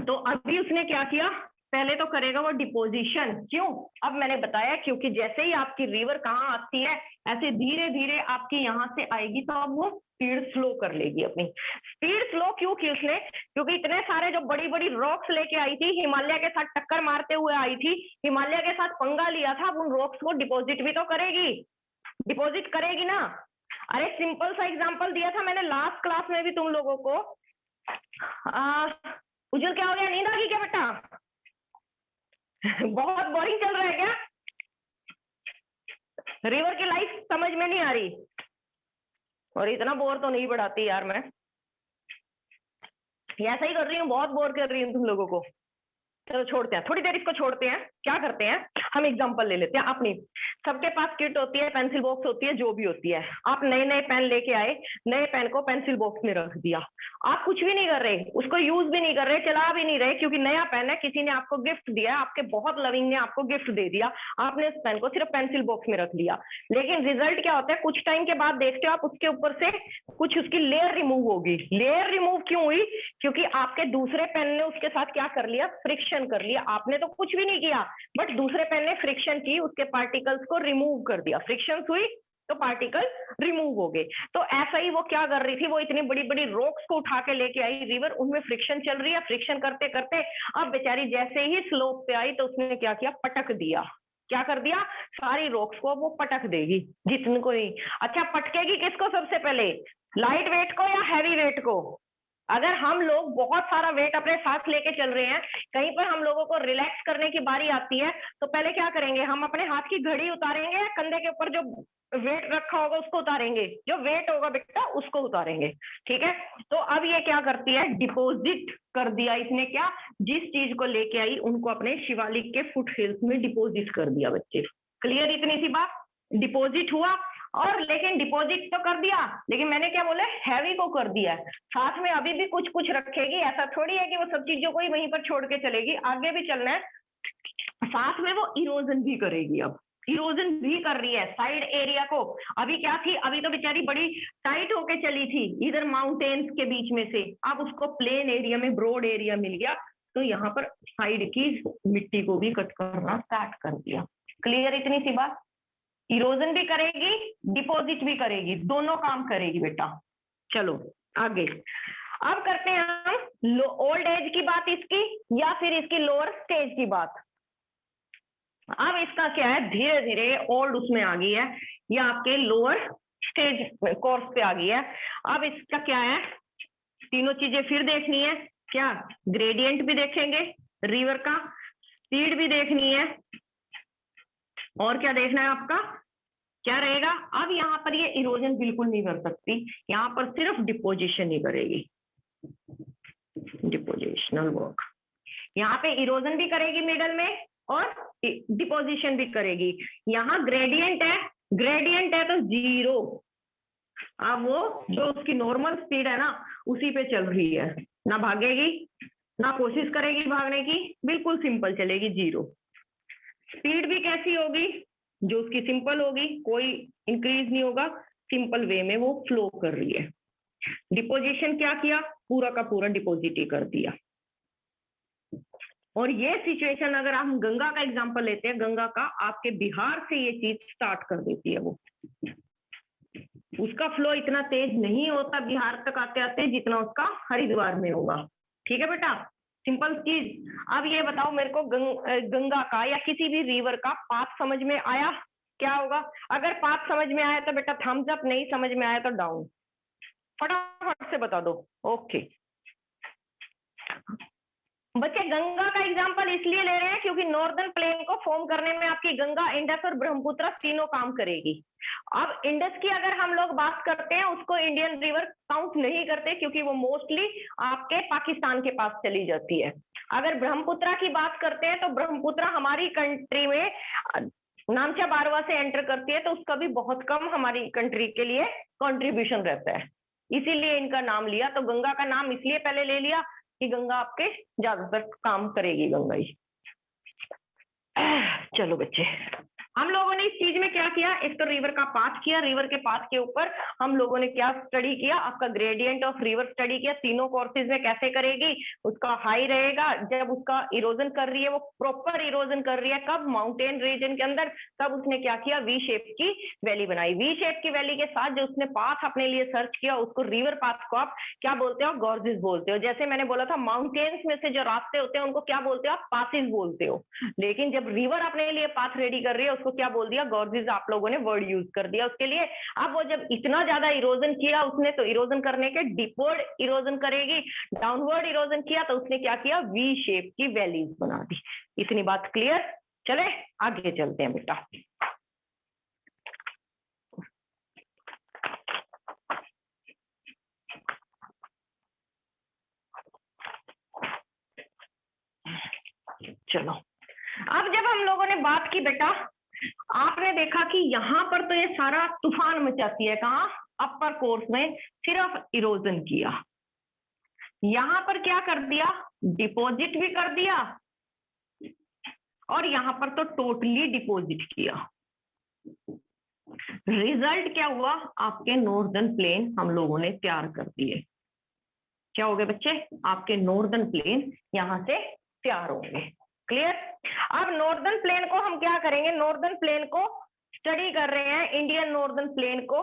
तो अभी उसने क्या किया, पहले तो करेगा वो डिपोजिशन। क्यों? अब मैंने बताया क्योंकि जैसे ही आपकी रिवर कहाँ आती है, ऐसे धीरे धीरे आपकी यहाँ से आएगी, तो अब वो स्पीड स्लो कर लेगी अपनी। स्पीड स्लो क्यों की उसने? क्योंकि इतने सारे जो बड़ी बड़ी रॉक्स लेके आई थी, हिमालय के साथ टक्कर मारते हुए आई थी, हिमालय के साथ पंगा लिया था, अब उन रॉक्स को डिपोजिट भी तो करेगी, डिपोजिट करेगी ना। अरे सिंपल सा एग्जाम्पल दिया था मैंने लास्ट क्लास में भी तुम लोगों को। उज्जवल क्या हो गया, नींद आ गई क्या बेटा? बहुत बोरिंग चल रहा है क्या? रिवर की लाइफ समझ में नहीं आ रही? और इतना बोर तो नहीं बढ़ाती यार मैं, ऐसा ही कर रही हूँ, बहुत बोर कर रही हूँ तुम लोगों को। चलो छोड़ते हैं, थोड़ी देर इसको छोड़ते हैं। क्या करते हैं, हम एग्जांपल ले लेते हैं अपनी। सबके पास किट होती है, पेंसिल बॉक्स होती है, जो भी होती है। आप नए नए पेन लेके आए, नए पेन को पेंसिल बॉक्स में रख दिया, आप कुछ भी नहीं कर रहे, उसको यूज भी नहीं कर रहे, चला भी नहीं रहे, क्योंकि नया पेन है, किसी ने आपको गिफ्ट दिया, आपके बहुत लविंग ने आपको गिफ्ट दे दिया, आपने उस पेन को सिर्फ पेंसिल बॉक्स में रख लिया। लेकिन रिजल्ट क्या होता है, कुछ टाइम के बाद देखते हो आप उसके ऊपर से कुछ उसकी लेयर रिमूव होगी। लेयर रिमूव क्यों हुई? क्योंकि आपके दूसरे पेन ने उसके साथ क्या कर लिया, फ्रिक्शन कर लिया। आपने तो कुछ भी नहीं किया, बट दूसरे पेन ने फ्रिक्शन की, उसके पार्टिकल्स को रिमूव कर दिया, फ्रिक्शन हुई तो पार्टिकल रिमूव हो गए। तो ऐसा ही वो क्या कर रही थी, वो इतनी बड़ी बड़ी रॉक्स को उठा के लेके आई रिवर, उनमें फ्रिक्शन चल रही है, फ्रिक्शन करते करते अब बेचारी जैसे ही स्लोप पे आई तो उसने क्या किया, पटक दिया। क्या कर दिया, सारी रॉक्स को वो पटक देगी, जितने को ही। अच्छा, पटकेगी किसको सबसे पहले, लाइट वेट को या हैवी वेट को? अगर हम लोग बहुत सारा वेट अपने साथ लेके चल रहे हैं, कहीं पर हम लोगों को रिलैक्स करने की बारी आती है, तो पहले क्या करेंगे, हम अपने हाथ की घड़ी उतारेंगे, कंधे के ऊपर जो वेट रखा होगा उसको उतारेंगे, जो वेट होगा बेटा उसको उतारेंगे, ठीक है। तो अब ये क्या करती है, डिपॉजिट कर दिया इसने, क्या, जिस चीज को लेके आई उनको अपने शिवालिक के फुट हिल्स में डिपॉजिट कर दिया बच्चे। क्लियर इतनी सी बात, डिपॉजिट हुआ, और लेकिन डिपॉजिट तो कर दिया, लेकिन मैंने क्या बोला, हैवी को कर दिया है, साथ में अभी भी कुछ कुछ रखेगी, ऐसा थोड़ी है कि वो सब चीजों को ही वहीं पर छोड़ के चलेगी, आगे भी चलना है, साथ में वो इरोजन भी करेगी। अब इरोजन भी कर रही है साइड एरिया को। अभी क्या थी, अभी तो बेचारी बड़ी टाइट होके चली थी इधर माउंटेन्स के बीच में से, अब उसको प्लेन एरिया में ब्रॉड एरिया मिल गया, तो यहाँ पर साइड की मिट्टी को भी कट करना स्टार्ट कर दिया। क्लियर इतनी सी बात, इरोजन भी करेगी, डिपॉजिट भी करेगी, दोनों काम करेगी बेटा। चलो आगे, अब करते हैं हम ओल्ड एज की बात इसकी, या फिर इसकी लोअर स्टेज की बात। अब इसका क्या है, धीरे धीरे ओल्ड उसमें आ गई है, या आपके लोअर स्टेज कोर्स पे आ गई है। अब इसका क्या है, तीनों चीजें फिर देखनी है, क्या, ग्रेडियंट भी देखेंगे रिवर का, स्पीड भी देखनी है, और क्या देखना है आपका, क्या रहेगा। अब यहाँ पर ये इरोजन बिल्कुल नहीं कर सकती, यहाँ पर सिर्फ डिपोजिशन ही करेगी, डिपोजिशनल वर्क। यहाँ पे इरोजन भी करेगी मिडल में, और डिपोजिशन भी करेगी। यहाँ ग्रेडियंट है तो 0, अब वो जो उसकी नॉर्मल स्पीड है ना उसी पे चल रही है, ना भागेगी ना कोशिश करेगी भागने की, बिल्कुल सिंपल चलेगी 0। स्पीड भी कैसी होगी, जो उसकी सिंपल होगी, कोई इंक्रीज नहीं होगा, सिंपल वे में वो फ्लो कर रही है। डिपोजिशन क्या किया, पूरा का पूरा डिपोजिट ही कर दिया। और ये सिचुएशन अगर हम गंगा का एग्जांपल लेते हैं, गंगा का आपके बिहार से ये चीज स्टार्ट कर देती है, वो उसका फ्लो इतना तेज नहीं होता बिहार तक आते आते जितना उसका हरिद्वार में होगा, ठीक है बेटा, सिंपल चीज। अब ये बताओ मेरे को, गंगा का या किसी भी रिवर का पाथ समझ में आया, क्या होगा? अगर पाथ समझ में आया तो बेटा थम्स अप, नहीं समझ में आया तो डाउन, फटाफट से बता दो। ओके बच्चे, गंगा का एग्जांपल इसलिए ले रहे हैं क्योंकि नॉर्दर्न प्लेन को फॉर्म करने में आपकी गंगा, इंडस और ब्रह्मपुत्र तीनों काम करेगी। अब इंडस की अगर हम लोग बात करते हैं, उसको इंडियन रिवर काउंट नहीं करते क्योंकि वो मोस्टली आपके पाकिस्तान के पास चली जाती है। अगर ब्रह्मपुत्र की बात करते हैं तो ब्रह्मपुत्र हमारी कंट्री में नामचा बारवा से एंटर करती है, तो उसका भी बहुत कम हमारी कंट्री के लिए कंट्रीब्यूशन रहता है, इसीलिए इनका नाम लिया। तो गंगा का नाम इसलिए पहले ले लिया कि गंगा आपके ज्यादातर काम करेगी, गंगा ही। चलो बच्चे, हम लोगों ने इस चीज में क्या किया, एक तो रिवर का पाथ किया, रिवर के पाथ के ऊपर हम लोगों ने क्या स्टडी किया, आपका ग्रेडियंट ऑफ रिवर स्टडी किया, तीनों कोर्सेज में कैसे करेगी, उसका हाई रहेगा जब उसका इरोजन कर रही है, वो प्रॉपर इरोजन कर रही है कब, माउंटेन रीजन के अंदर, तब उसने क्या किया, वी शेप की वैली बनाई। वी शेप की वैली के साथ जो उसने पाथ अपने लिए सर्च किया, उसको रिवर पाथ को आप क्या बोलते हो, गॉर्जेस बोलते हो। जैसे मैंने बोला था माउंटेन्स में से जो रास्ते होते हैं उनको क्या बोलते हो आप, पासिस बोलते हो, लेकिन जब रिवर अपने लिए पाथ रेडी कर रही है उसको क्या बोल दिया, गॉर्जेस आप लोगों ने वर्ड यूज कर दिया उसके लिए। अब वो जब इतना ज्यादा इरोजन किया उसने, तो इरोजन करने के डिपवर्ड इरोजन करेगी, डाउनवर्ड इरोजन किया तो उसने क्या किया, वी शेप की वैलीज बना दी। इतनी बात क्लियर? चले आगे चलते हैं बेटा। चलो, अब जब हम लोगों ने बात की बेटा, आपने देखा कि यहाँ पर तो ये सारा तूफान मचाती है, कहाँ, अपर कोर्स में सिर्फ इरोजन किया, यहाँ पर क्या कर दिया, डिपॉजिट भी कर दिया, और यहाँ पर तो टोटली डिपॉजिट किया। रिजल्ट क्या हुआ, आपके नॉर्दर्न प्लेन हम लोगों ने तैयार कर दिए। क्या हो गए बच्चे, आपके नॉर्दर्न प्लेन यहाँ से तैयार होंगे। क्लियर? अब नॉर्दर्न प्लेन को हम क्या करेंगे, नॉर्दर्न प्लेन को स्टडी कर रहे हैं, इंडियन नॉर्दर्न प्लेन को,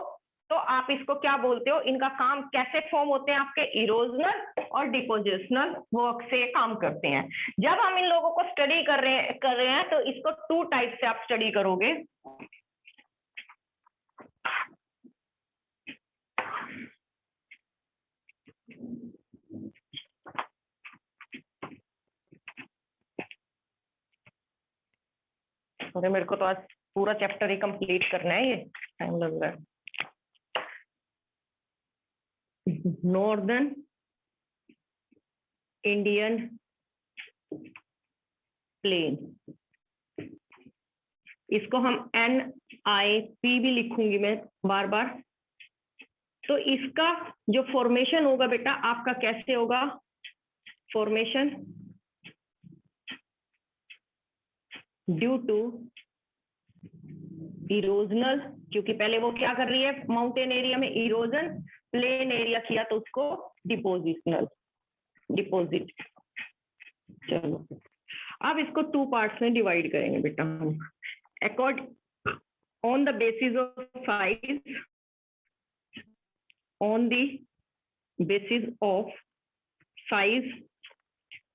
तो आप इसको क्या बोलते हो, इनका काम कैसे फॉर्म होते हैं, आपके इरोजनल और डिपोजिशनल वर्क से काम करते हैं। जब हम इन लोगों को स्टडी कर रहे हैं तो इसको 2 टाइप से आप स्टडी करोगे। अरे मेरे को तो आज पूरा चैप्टर ही कंप्लीट करना है, ये टाइम लग रहा है। नॉर्दर्न इंडियन प्लेन, इसको हम NIP भी लिखूंगी मैं बार बार। तो इसका जो फॉर्मेशन होगा बेटा आपका कैसे होगा, फॉर्मेशन ड्यू टू इरोजनल, क्योंकि पहले वो क्या कर रही है, माउंटेन एरिया में इरोजन, प्लेन एरिया किया तो उसको डिपोजिशनल, डिपोजिट। चलो अब इसको 2 पार्ट्स में डिवाइड करेंगे बेटा हम, according on the basis of size, on the basis of size,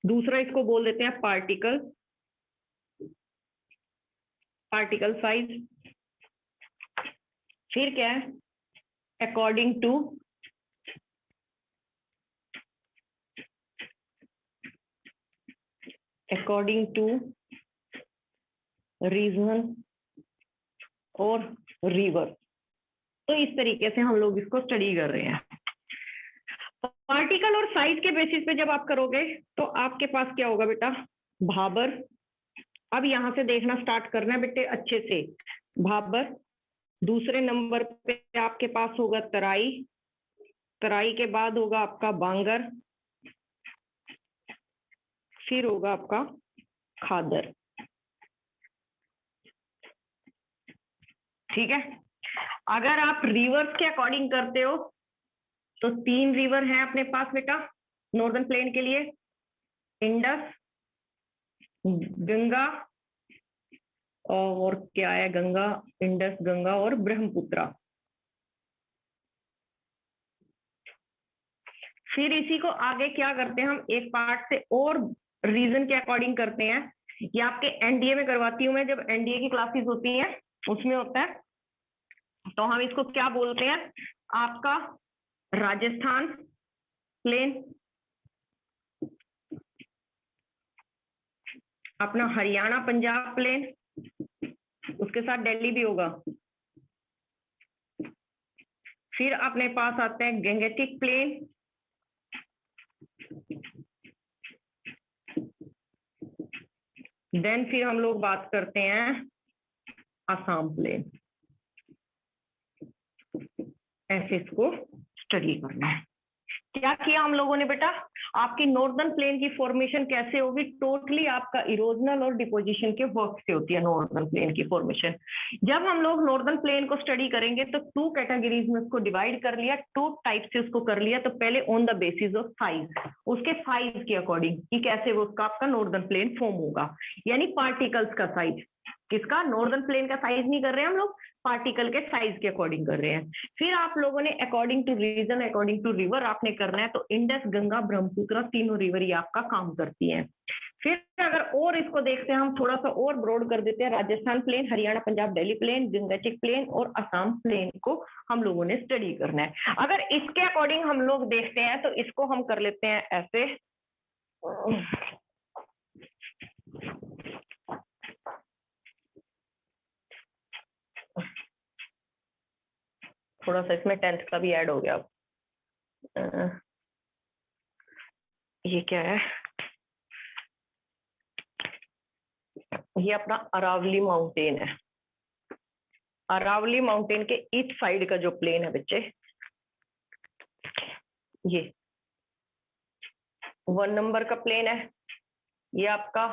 दूसरा इसको बोल देते हैं पार्टिकल, पार्टिकल साइज। फिर क्या है, अकॉर्डिंग टू रीजन और रिवर। तो इस तरीके से हम लोग इसको स्टडी कर रहे हैं। पार्टिकल और साइज के बेसिस पे जब आप करोगे तो आपके पास क्या होगा बेटा, भाबर। अब यहां से देखना स्टार्ट करना है बेटे अच्छे से, भाबर। दूसरे नंबर पे आपके पास होगा तराई, तराई के बाद होगा आपका बांगर, फिर होगा आपका खादर। ठीक है, अगर आप रिवर्स के अकॉर्डिंग करते हो तो 3 रिवर हैं अपने पास बेटा नॉर्दर्न प्लेन के लिए, इंडस, गंगा, और क्या है, गंगा, इंडस, गंगा और ब्रह्मपुत्रा। फिर इसी को आगे क्या करते हैं हम, एक पार्ट से और रीजन के अकॉर्डिंग करते हैं। ये आपके एनडीए में करवाती हूँ मैं, जब एनडीए की क्लासेस होती हैं उसमें होता है। तो हम इसको क्या बोलते हैं, आपका राजस्थान प्लेन, अपना हरियाणा पंजाब प्लेन, उसके साथ दिल्ली भी होगा। फिर अपने पास आता है गंगेटिक प्लेन, देन फिर हम लोग बात करते हैं असम प्लेन। ऐसे इसको स्टडी करना है। क्या किया हम लोगों ने बेटा, आपकी नॉर्दर्न प्लेन की फॉर्मेशन कैसे होगी, टोटली आपका इरोजनल और डिपोजिशन के वर्क से होती है नॉर्दर्न प्लेन की फॉर्मेशन। जब हम लोग नॉर्दर्न प्लेन को स्टडी करेंगे तो 2 कैटेगरीज में उसको डिवाइड कर लिया, 2 टाइप से उसको कर लिया। तो पहले on the basis of size, उसके साइज के अकॉर्डिंग कि कैसे वो उसका आपका नॉर्दर्न प्लेन फॉर्म होगा, यानी पार्टिकल्स का साइज। किसका, नॉर्दर्न प्लेन का साइज नहीं कर रहे हैं हम लोग, पार्टिकल के साइज के अकॉर्डिंग कर रहे हैं। फिर आप लोगों ने according to region, according to river आपने करना है। तो इंडस, गंगा, ब्रह्मपुत्र, तीनों रिवर ये आपका काम करती हैं। फिर अगर और इसको देखते हैं हम, थोड़ा सा और ब्रॉड कर देते हैं, Rajasthan plain, Haryana Punjab Delhi plain, gangetic plain और असम प्लेन को हम लोगों ने स्टडी करना है। अगर इसके अकॉर्डिंग हम लोग देखते हैं तो इसको हम कर लेते हैं ऐसे, थोड़ा सा इसमें 10th का भी ऐड हो गया। ये क्या है, ये अपना अरावली माउंटेन है। अरावली माउंटेन के ईस्ट साइड का जो प्लेन है बच्चे, ये 1 नंबर का प्लेन है। ये आपका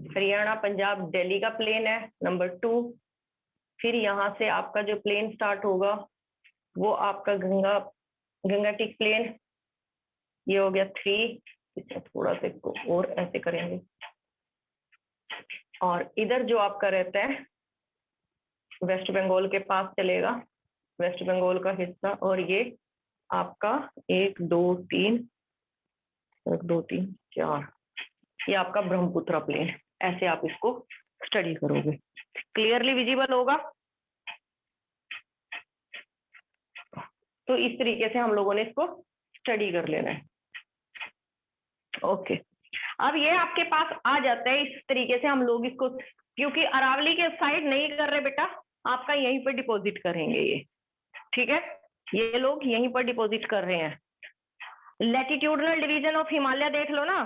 हरियाणा पंजाब दिल्ली का प्लेन है, नंबर 2। फिर यहाँ से आपका जो प्लेन स्टार्ट होगा वो आपका गंगेटिक प्लेन, ये हो गया 3। थोड़ा सा इसको और ऐसे करेंगे, और इधर जो आपका रहता है वेस्ट बंगाल के पास चलेगा, वेस्ट बंगाल का हिस्सा, और ये आपका 1 2 3 1 2 3 4, ये आपका ब्रह्मपुत्र प्लेन। ऐसे आप इसको स्टडी करोगे, क्लियरली विजिबल होगा। तो इस तरीके से हम लोगों ने इसको स्टडी कर लेना है। ओके, अब ये आपके पास आ जाता है। इस तरीके से हम लोग इसको, क्योंकि अरावली के साइड नहीं कर रहे बेटा, आपका यहीं पर डिपॉजिट करेंगे ये, ठीक है, ये लोग यहीं पर डिपॉजिट कर रहे हैं। लैटिट्यूडनल डिवीजन ऑफ हिमालय देख लो ना,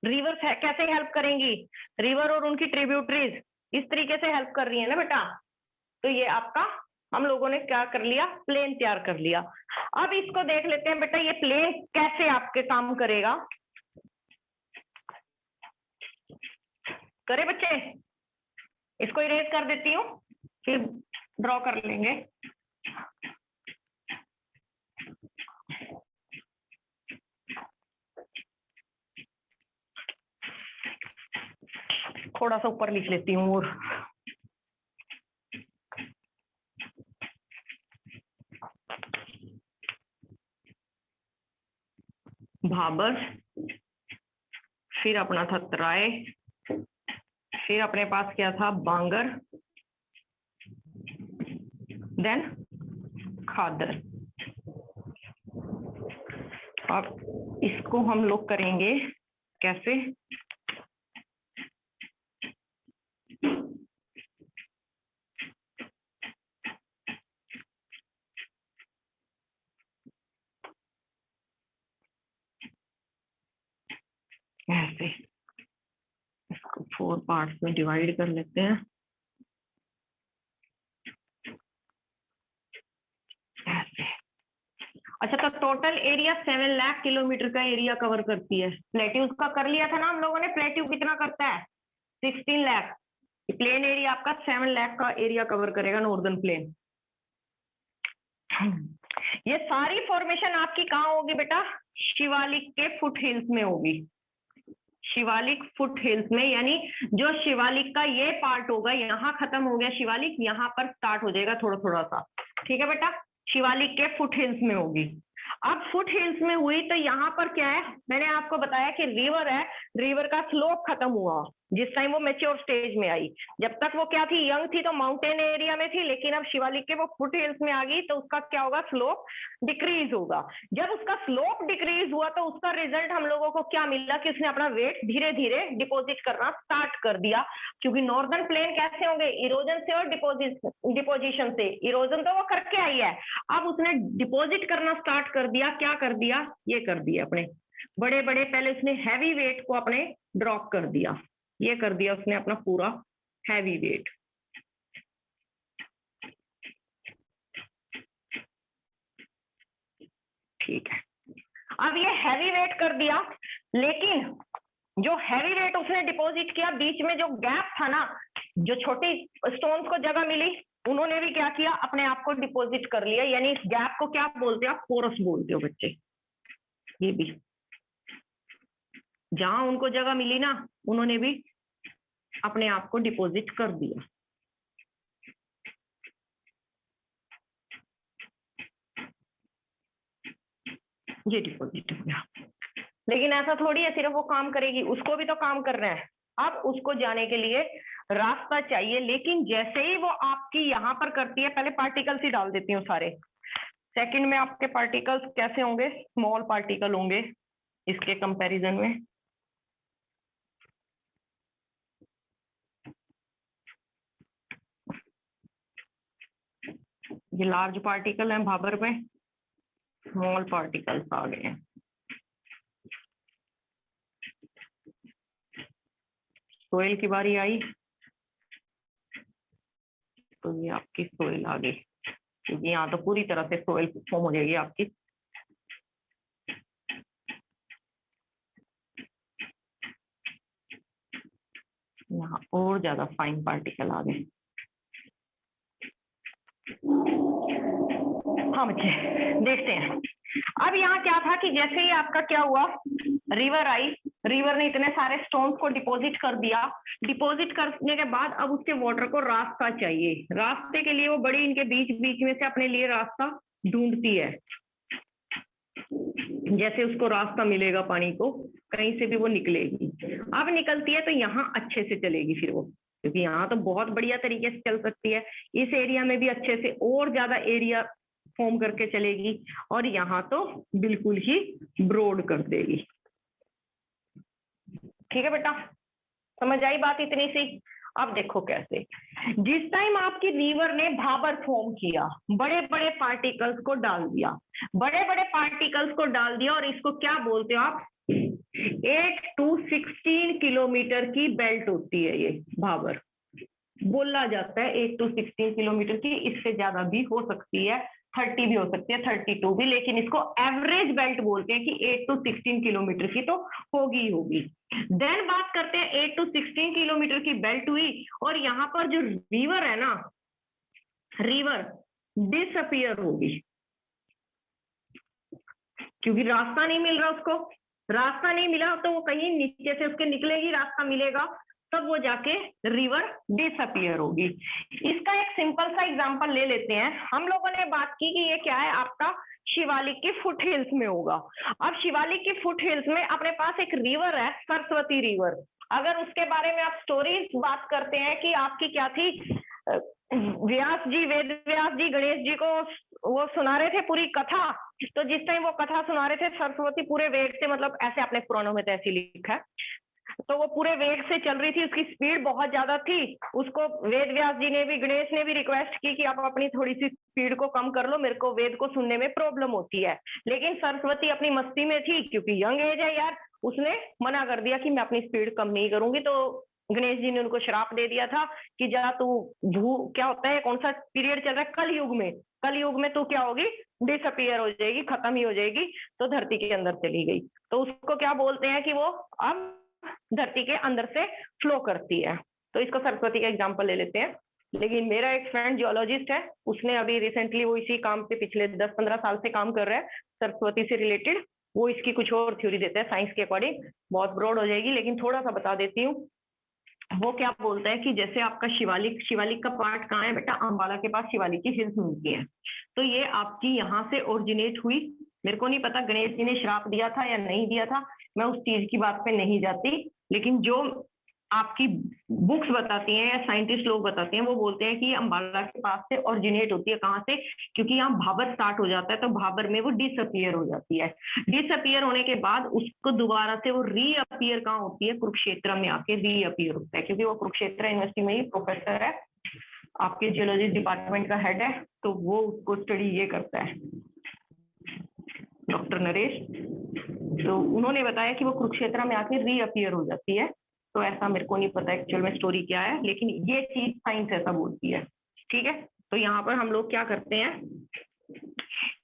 रिवर कैसे हेल्प करेंगी, रिवर और उनकी ट्रिब्यूटरीज इस तरीके से हेल्प कर रही है ना बेटा। तो ये आपका हम लोगों ने क्या कर लिया, प्लेन तैयार कर लिया। अब इसको देख लेते हैं बेटा, ये प्लेन कैसे आपके काम करेगा। करे बच्चे, इसको इरेज कर देती हूँ, फिर ड्रॉ कर लेंगे। थोड़ा सा ऊपर लिख लेती हूँ। और भाबर, फिर अपना था तराय, फिर अपने पास क्या था, बांगर, देन खादर। अब इसको हम लोग करेंगे कैसे, ऐसे इसको 4 पार्ट्स में डिवाइड कर लेते हैं। ऐसे, अच्छा, तो टोटल एरिया 7 लाख किलोमीटर का एरिया कवर करती है। प्लेट्यूज का कर लिया था ना हम लोगों ने, प्लेट्यू कितना करता है, 16 लाख। प्लेन एरिया आपका 7 लाख का एरिया कवर करेगा, नॉर्दर्न प्लेन। ये सारी फॉर्मेशन आपकी कहाँ होगी बेटा, शिवालिक के फुट हिल्स में होगी, शिवालिक फुट हिल्स में। यानी जो शिवालिक का ये पार्ट होगा, यहाँ खत्म हो गया शिवालिक, यहाँ पर स्टार्ट हो जाएगा थोड़ा थोड़ा सा, ठीक है बेटा, शिवालिक के फुट हिल्स में होगी। अब फुट हिल्स में हुई तो यहाँ पर क्या है, मैंने आपको बताया कि रिवर है, रिवर का स्लोप खत्म हुआ जिस टाइम वो मैच्योर स्टेज में आई। जब तक वो क्या थी, यंग थी, तो माउंटेन एरिया में थी, लेकिन अब शिवालिक के वो फुट हिल्स में आ गई तो उसका क्या होगा, स्लोप डिक्रीज होगा। जब उसका स्लोप डिक्रीज हुआ तो उसका रिजल्ट हम लोगों को क्या मिला कि उसने अपना वेट धीरे धीरे डिपॉजिट करना स्टार्ट कर दिया। क्योंकि नॉर्दर्न प्लेन कैसे होंगे, इरोजन से और डिपोजिशन से। इरोजन तो वो करके आई है, अब उसने डिपॉजिट करना स्टार्ट कर दिया। क्या कर दिया, ये कर दिया अपने बड़े बड़े, पहले उसने हैवी वेट को अपने ड्रॉप कर दिया, ये कर दिया उसने अपना पूरा हैवी वेट। ठीक है, अब ये हैवी वेट कर दिया, लेकिन जो हैवी वेट उसने डिपॉजिट किया, बीच में जो गैप था ना, जो छोटी स्टोन्स को जगह मिली, उन्होंने भी क्या किया, अपने आप को डिपॉजिट कर लिया। यानी इस गैप को क्या बोलते हो आप, पोरस बोलते हो बच्चे। ये भी जहां उनको जगह मिली ना, उन्होंने भी अपने आप को डिपॉजिट कर दिया। ये डिपॉजिट हो गया। लेकिन ऐसा थोड़ी है सिर्फ वो काम करेगी, उसको भी तो काम करना है। अब उसको जाने के लिए रास्ता चाहिए, लेकिन जैसे ही वो आपकी यहाँ पर करती है, पहले पार्टिकल्स ही डाल देती हूँ सारे। सेकंड में आपके पार्टिकल्स कैसे होंगे, स्मॉल पार्टिकल होंगे इसके कंपैरिजन में। ये लार्ज पार्टिकल है भाबर में, स्मॉल पार्टिकल्स आ गए हैं। सोइल की बारी आई तो ये आपकी सोइल आ गई, क्योंकि यहाँ तो पूरी तरह से सोइल फॉर्म हो जाएगी आपकी। यहाँ और ज्यादा फाइन पार्टिकल आ गए। हाँ बच्चे देखते हैं, अब यहाँ क्या था कि जैसे ही आपका क्या हुआ, रिवर आई, रिवर ने इतने सारे स्टोन्स को डिपॉजिट कर दिया। डिपॉजिट करने के बाद अब उसके वाटर को रास्ता चाहिए। रास्ते के लिए वो बड़ी इनके बीच बीच में से अपने लिए रास्ता ढूंढती है। जैसे उसको रास्ता मिलेगा पानी को, कहीं से भी वो निकलेगी। अब निकलती है तो यहाँ अच्छे से चलेगी फिर वो, क्योंकि यहाँ तो बहुत बढ़िया तरीके से चल सकती है। इस एरिया में भी अच्छे से और ज्यादा एरिया फॉर्म करके चलेगी, और यहाँ तो बिल्कुल ही ब्रॉड कर देगी। ठीक है बेटा, समझ आई बात इतनी सी? अब देखो कैसे, जिस टाइम आपकी रिवर ने भाबर फॉर्म किया, बड़े बड़े पार्टिकल्स को डाल दिया, बड़े बड़े पार्टिकल्स को डाल दिया, और इसको क्या बोलते हो आप? 8 to 16 किलोमीटर की बेल्ट होती है ये भाबर, बोला जाता है 8 to 16 किलोमीटर की। इससे ज्यादा भी हो सकती है, 30 भी हो सकती है, 32 भी, लेकिन इसको एवरेज बेल्ट बोलते हैं कि 8 to 16 किलोमीटर की तो होगी होगी। देन बात करते हैं 8 to 16 किलोमीटर की बेल्ट हुई, और यहाँ पर जो रिवर है ना, रिवर डिसअपियर होगी, क्योंकि रास्ता नहीं मिल रहा उसको। रास्ता नहीं मिला तो वो कहीं नीचे से उसके निकलेगी, रास्ता मिलेगा तब वो जाके रिवर डिसअपियर होगी। इसका एक सिंपल सा एग्जांपल ले लेते हैं। हम लोगों ने बात की कि ये क्या है, आपका शिवालिक के फुट हिल्स में होगा। अब शिवालिक के फुट हिल्स में अपने पास एक रिवर है, सरस्वती रिवर। अगर उसके बारे में आप स्टोरीज बात करते हैं कि आपकी क्या थी, व्यास जी, वेद व्यास जी गणेश जी को वो सुना रहे थे पूरी कथा। तो जिस टाइम वो कथा सुना रहे थे, सरस्वती पूरे वेग से, मतलब ऐसे अपने पुराणों में तो ऐसे लिखा है, तो वो पूरे वेग से चल रही थी, उसकी स्पीड बहुत ज्यादा थी। उसको वेद व्यास जी ने भी, गणेश ने भी रिक्वेस्ट की कि आप अपनी थोड़ी सी स्पीड को कम कर लो, मेरे को वेद को सुनने में प्रॉब्लम होती है। लेकिन सरस्वती अपनी मस्ती में थी, क्योंकि यंग एज है यार, उसने मना कर दिया कि मैं अपनी स्पीड कम नहीं करूंगी। तो गणेश जी ने उनको श्राप दे दिया था कि जा तू क्या होता है, कौन सा पीरियड चल रहा है, कलयुग में, कलयुग में तू क्या होगी, डिसअपियर हो जाएगी, खत्म ही हो जाएगी। तो धरती के अंदर चली गई। तो उसको क्या बोलते हैं कि वो अब धरती के अंदर से फ्लो करती है। तो इसको सरस्वती का एग्जांपल ले लेते हैं। लेकिन मेरा एक फ्रेंड जियोलॉजिस्ट है, उसने अभी रिसेंटली वो इसी काम पे पिछले 10-15 साल से काम कर रहा है, सरस्वती से रिलेटेड। वो इसकी कुछ और थ्योरी देता है साइंस के अकॉर्डिंग, बहुत ब्रॉड हो जाएगी, लेकिन थोड़ा सा बता देती हूँ। वो क्या बोलता है कि जैसे आपका शिवालिक, शिवालिक का पार्ट कहाँ है बेटा, अंबाला के पास शिवालिक की हिल्स मिलती है। तो ये आपकी यहाँ से ओरिजिनेट हुई। मेरे को नहीं पता गणेश जी ने श्राप दिया था या नहीं दिया था, मैं उस चीज की बात पे नहीं जाती। लेकिन जो आपकी बुक्स बताती हैं या साइंटिस्ट लोग बताते हैं, वो बोलते हैं कि अंबाला के पास से ओरिजिनेट होती है। कहाँ से? क्योंकि यहाँ भाबर स्टार्ट हो जाता है, तो भाबर में वो डिसअपियर हो जाती है। डिसअपियर होने के बाद उसको दोबारा से वो रीअपियर कहाँ होती है, कुरुक्षेत्र में आके रीअपियर होता है, क्योंकि वो कुरुक्षेत्र यूनिवर्सिटी में ही प्रोफेसर है, आपके जियोलॉजी डिपार्टमेंट का हेड है, तो वो उसको स्टडी ये करता है, डॉक्टर नरेश। तो उन्होंने बताया कि वो कुरुक्षेत्र में आके रीअपियर हो जाती है। तो ऐसा मेरे को नहीं पता एक्चुअल में स्टोरी क्या है, लेकिन ये चीज साइंस ऐसा बोलती है। ठीक है, तो यहाँ पर हम लोग क्या करते हैं,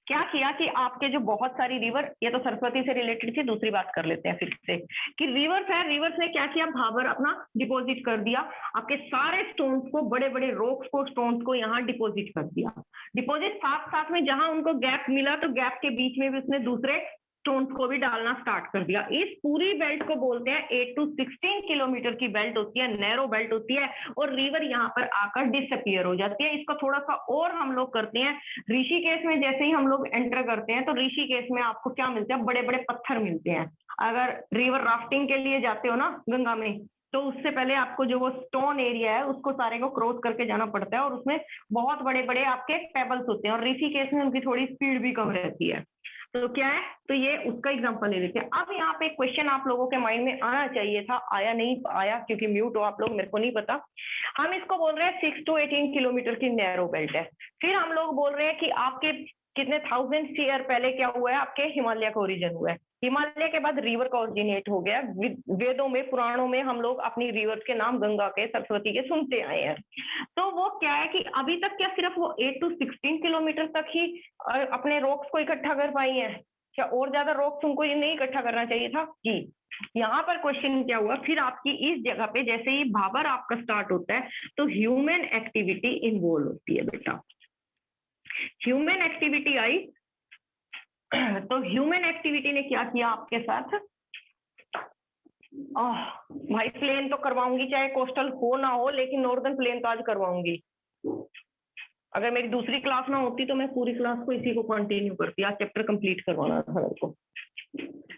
क्या किया कि आपके जो बहुत सारी रिवर, ये तो सरस्वती से रिलेटेड थी, दूसरी बात कर लेते हैं फिर से कि रिवर्स है। रिवर्स ने क्या किया, भाबर अपना डिपॉजिट कर दिया, आपके सारे स्टोन्स को, बड़े बड़े रॉक्स को, स्टोन्स को यहाँ डिपॉजिट कर दिया। डिपॉजिट साथ साथ में जहां उनको गैप मिला, तो गैप के बीच में भी उसने दूसरे स्टोन्स को भी डालना स्टार्ट कर दिया। इस पूरी बेल्ट को बोलते हैं 8 to 16 किलोमीटर की बेल्ट होती है, नैरो बेल्ट होती है, और रिवर यहाँ पर आकर डिसअपियर हो जाती है। इसको थोड़ा सा और हम लोग करते हैं, ऋषिकेश में जैसे ही हम लोग एंटर करते हैं, तो ऋषिकेश में आपको क्या मिलते हैं, बड़े बड़े पत्थर मिलते हैं। अगर रिवर राफ्टिंग के लिए जाते हो ना गंगा में, तो उससे पहले आपको जो वो स्टोन एरिया है उसको सारे को क्रॉस करके जाना पड़ता है, और उसमें बहुत बड़े बड़े आपके पेबल्स होते हैं, और ऋषिकेश में उनकी थोड़ी स्पीड भी कम रहती है। तो क्या है, तो ये उसका एग्जांपल ले लेते हैं। अब यहाँ पे क्वेश्चन आप लोगों के माइंड में आना चाहिए था, आया नहीं आया क्योंकि म्यूट हो आप लोग, मेरे को नहीं पता। हम इसको बोल रहे हैं 6 to 18 किलोमीटर की नैरो बेल्ट है। फिर हम लोग बोल रहे हैं कि आपके कितने 1000 ईयर पहले क्या हुआ है, आपके हिमालय का ओरिजिन हुआ है। हिमालय के बाद रिवर का ओरिजिनेट हो गया। वेदों में, पुराणों में हम लोग अपनी रिवर्स के नाम गंगा के, सरस्वती के सुनते आए हैं। तो वो क्या है कि अभी तक क्या सिर्फ वो 8 to 16 किलोमीटर तक ही अपने रॉक्स को इकट्ठा कर पाई है, क्या और ज्यादा रॉक्स उनको ये नहीं इकट्ठा करना चाहिए था जी? यहाँ पर क्वेश्चन क्या हुआ, फिर आपकी इस जगह पे जैसे ही भाबर आपका स्टार्ट होता है, तो ह्यूमन एक्टिविटी इन्वॉल्व होती है बेटा। ह्यूमन एक्टिविटी आई, तो ह्यूमन एक्टिविटी ने क्या किया आपके साथ? भाई प्लेन तो करवाऊंगी, चाहे कोस्टल हो ना हो, लेकिन नॉर्दर्न प्लेन तो आज करवाऊंगी। अगर मेरी दूसरी क्लास ना होती तो मैं पूरी क्लास को इसी को कंटिन्यू करती। आज चैप्टर कंप्लीट करवाना था मेरे को।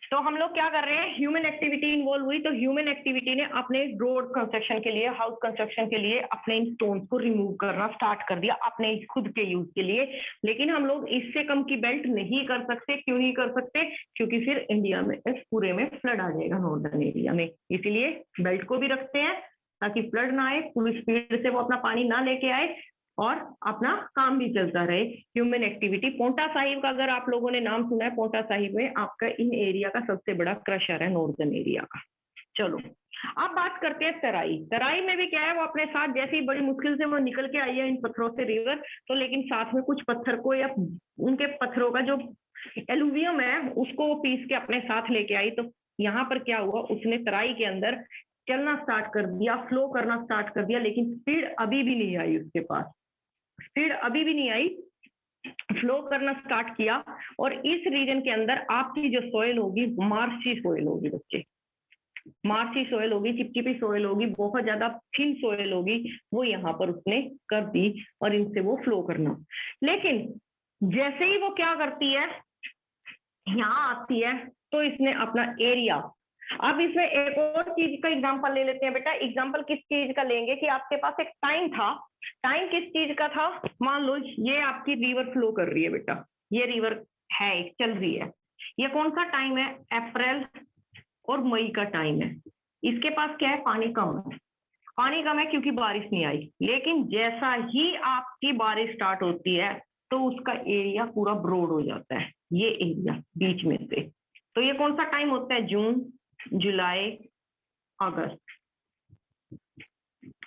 तो हम लोग क्या कर रहे हैं, ह्यूमन एक्टिविटी इन्वॉल्व हुई, तो ह्यूमन एक्टिविटी ने अपने रोड कंस्ट्रक्शन के लिए, हाउस कंस्ट्रक्शन के लिए अपने इन स्टोन्स को रिमूव करना स्टार्ट कर दिया अपने खुद के यूज के लिए। लेकिन हम लोग इससे कम की बेल्ट नहीं कर सकते। क्यों नहीं कर सकते? क्योंकि फिर इंडिया में पूरे में फ्लड आ जाएगा नॉर्दर्न एरिया में, इसीलिए बेल्ट को भी रखते हैं ताकि फ्लड ना आए, पूरी स्पीड से वो अपना पानी ना लेके आए और अपना काम भी चलता रहे। ह्यूमन एक्टिविटी, पोंटा साहिब का अगर आप लोगों ने नाम सुना है, पोंटा साहिब में आपका इन एरिया का सबसे बड़ा क्रशर है नॉर्दर्न एरिया का। चलो अब बात करते हैं तराई। तराई में भी क्या है, वो अपने साथ जैसे ही बड़ी मुश्किल से वो निकल के आई है इन पत्थरों से रिवर, तो लेकिन साथ में कुछ पत्थर को या उनके पत्थरों का जो एलुवियम है उसको वो पीस के अपने साथ लेके आई। तो यहाँ पर क्या हुआ, उसने तराई के अंदर चलना स्टार्ट कर दिया, फ्लो करना स्टार्ट कर दिया, लेकिन स्पीड अभी भी नहीं आई उसके पास, स्पीड अभी भी नहीं आई, फ्लो करना स्टार्ट किया। और इस रीजन के अंदर आपकी जो सोइल होगी मार्शी सोइल होगी बच्चे, मार्शी सोइल होगी, चिपचिपी सोइल होगी, बहुत ज्यादा थिन सोइल होगी, वो यहाँ पर उसने कर दी और इनसे वो फ्लो करना। लेकिन जैसे ही वो क्या करती है, यहाँ आती है, तो इसने अपना एरिया, अब इसमें एक और चीज का एग्जांपल ले लेते हैं बेटा। एग्जांपल किस चीज का लेंगे कि आपके पास एक टाइम था, टाइम किस चीज का था, मान लो ये आपकी रिवर फ्लो कर रही है बेटा, ये रिवर है एक चल रही है, ये कौन सा टाइम है, अप्रैल और मई का टाइम है। इसके पास क्या है, पानी कम है, पानी कम है क्योंकि बारिश नहीं आई। लेकिन जैसा ही आपकी बारिश स्टार्ट होती है तो उसका एरिया पूरा ब्रॉड हो जाता है, ये एरिया बीच में से। तो ये कौन सा टाइम होता है, जून, जुलाई, अगस्त,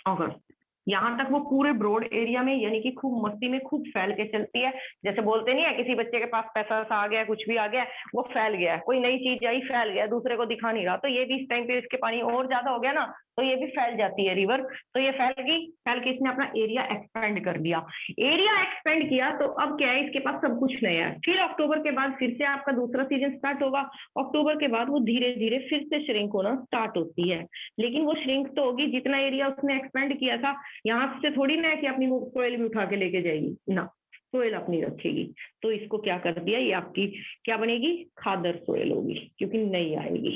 अगस्त, यहाँ तक वो पूरे ब्रॉड एरिया में, यानी कि खूब मस्ती में खूब फैल के चलती है। जैसे बोलते नहीं है किसी बच्चे के पास पैसा सा आ गया, कुछ भी आ गया, वो फैल गया, कोई नई चीज आई फैल गया, दूसरे को दिखा नहीं रहा। तो ये भी इस टाइम पे इसके पानी और ज्यादा हो गया ना, तो ये भी फैल जाती है रिवर। तो ये फैल गई, फैल के इसने अपना एरिया एक्सपेंड कर दिया। एरिया एक्सपेंड किया तो अब क्या है, इसके पास सब कुछ नया है। फिर अक्टूबर के बाद फिर से आपका दूसरा सीजन स्टार्ट होगा। अक्टूबर के बाद वो धीरे धीरे फिर से श्रिंक होना स्टार्ट होती है, लेकिन वो श्रिंक तो होगी जितना एरिया उसने एक्सपेंड किया था। यहाँ से थोड़ी ना है कि अपनी वो सोइल भी उठा के लेके जाएगी ना, सोइल अपनी रखेगी। तो इसको क्या कर दिया, ये आपकी क्या बनेगी, खादर सोइल होगी, क्योंकि नहीं आएगी।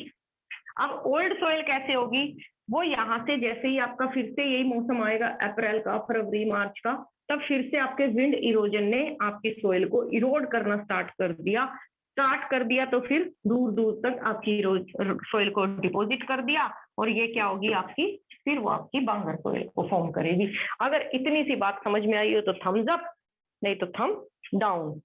अब ओल्ड सोइल कैसे होगी, वो यहाँ से जैसे ही आपका फिर से यही मौसम आएगा अप्रैल का, फरवरी, मार्च का, तब फिर से आपके विंड इरोजन ने आपकी सोइल को इरोड करना स्टार्ट कर दिया, तो फिर दूर दूर तक आपकी सोइल को डिपॉजिट कर दिया, और ये क्या होगी आपकी, फिर वो आपकी बांगर सोइल को फॉर्म करेगी। अगर इतनी सी बात समझ में आई हो तो थम्स अप, नहीं तो थम्स डाउन।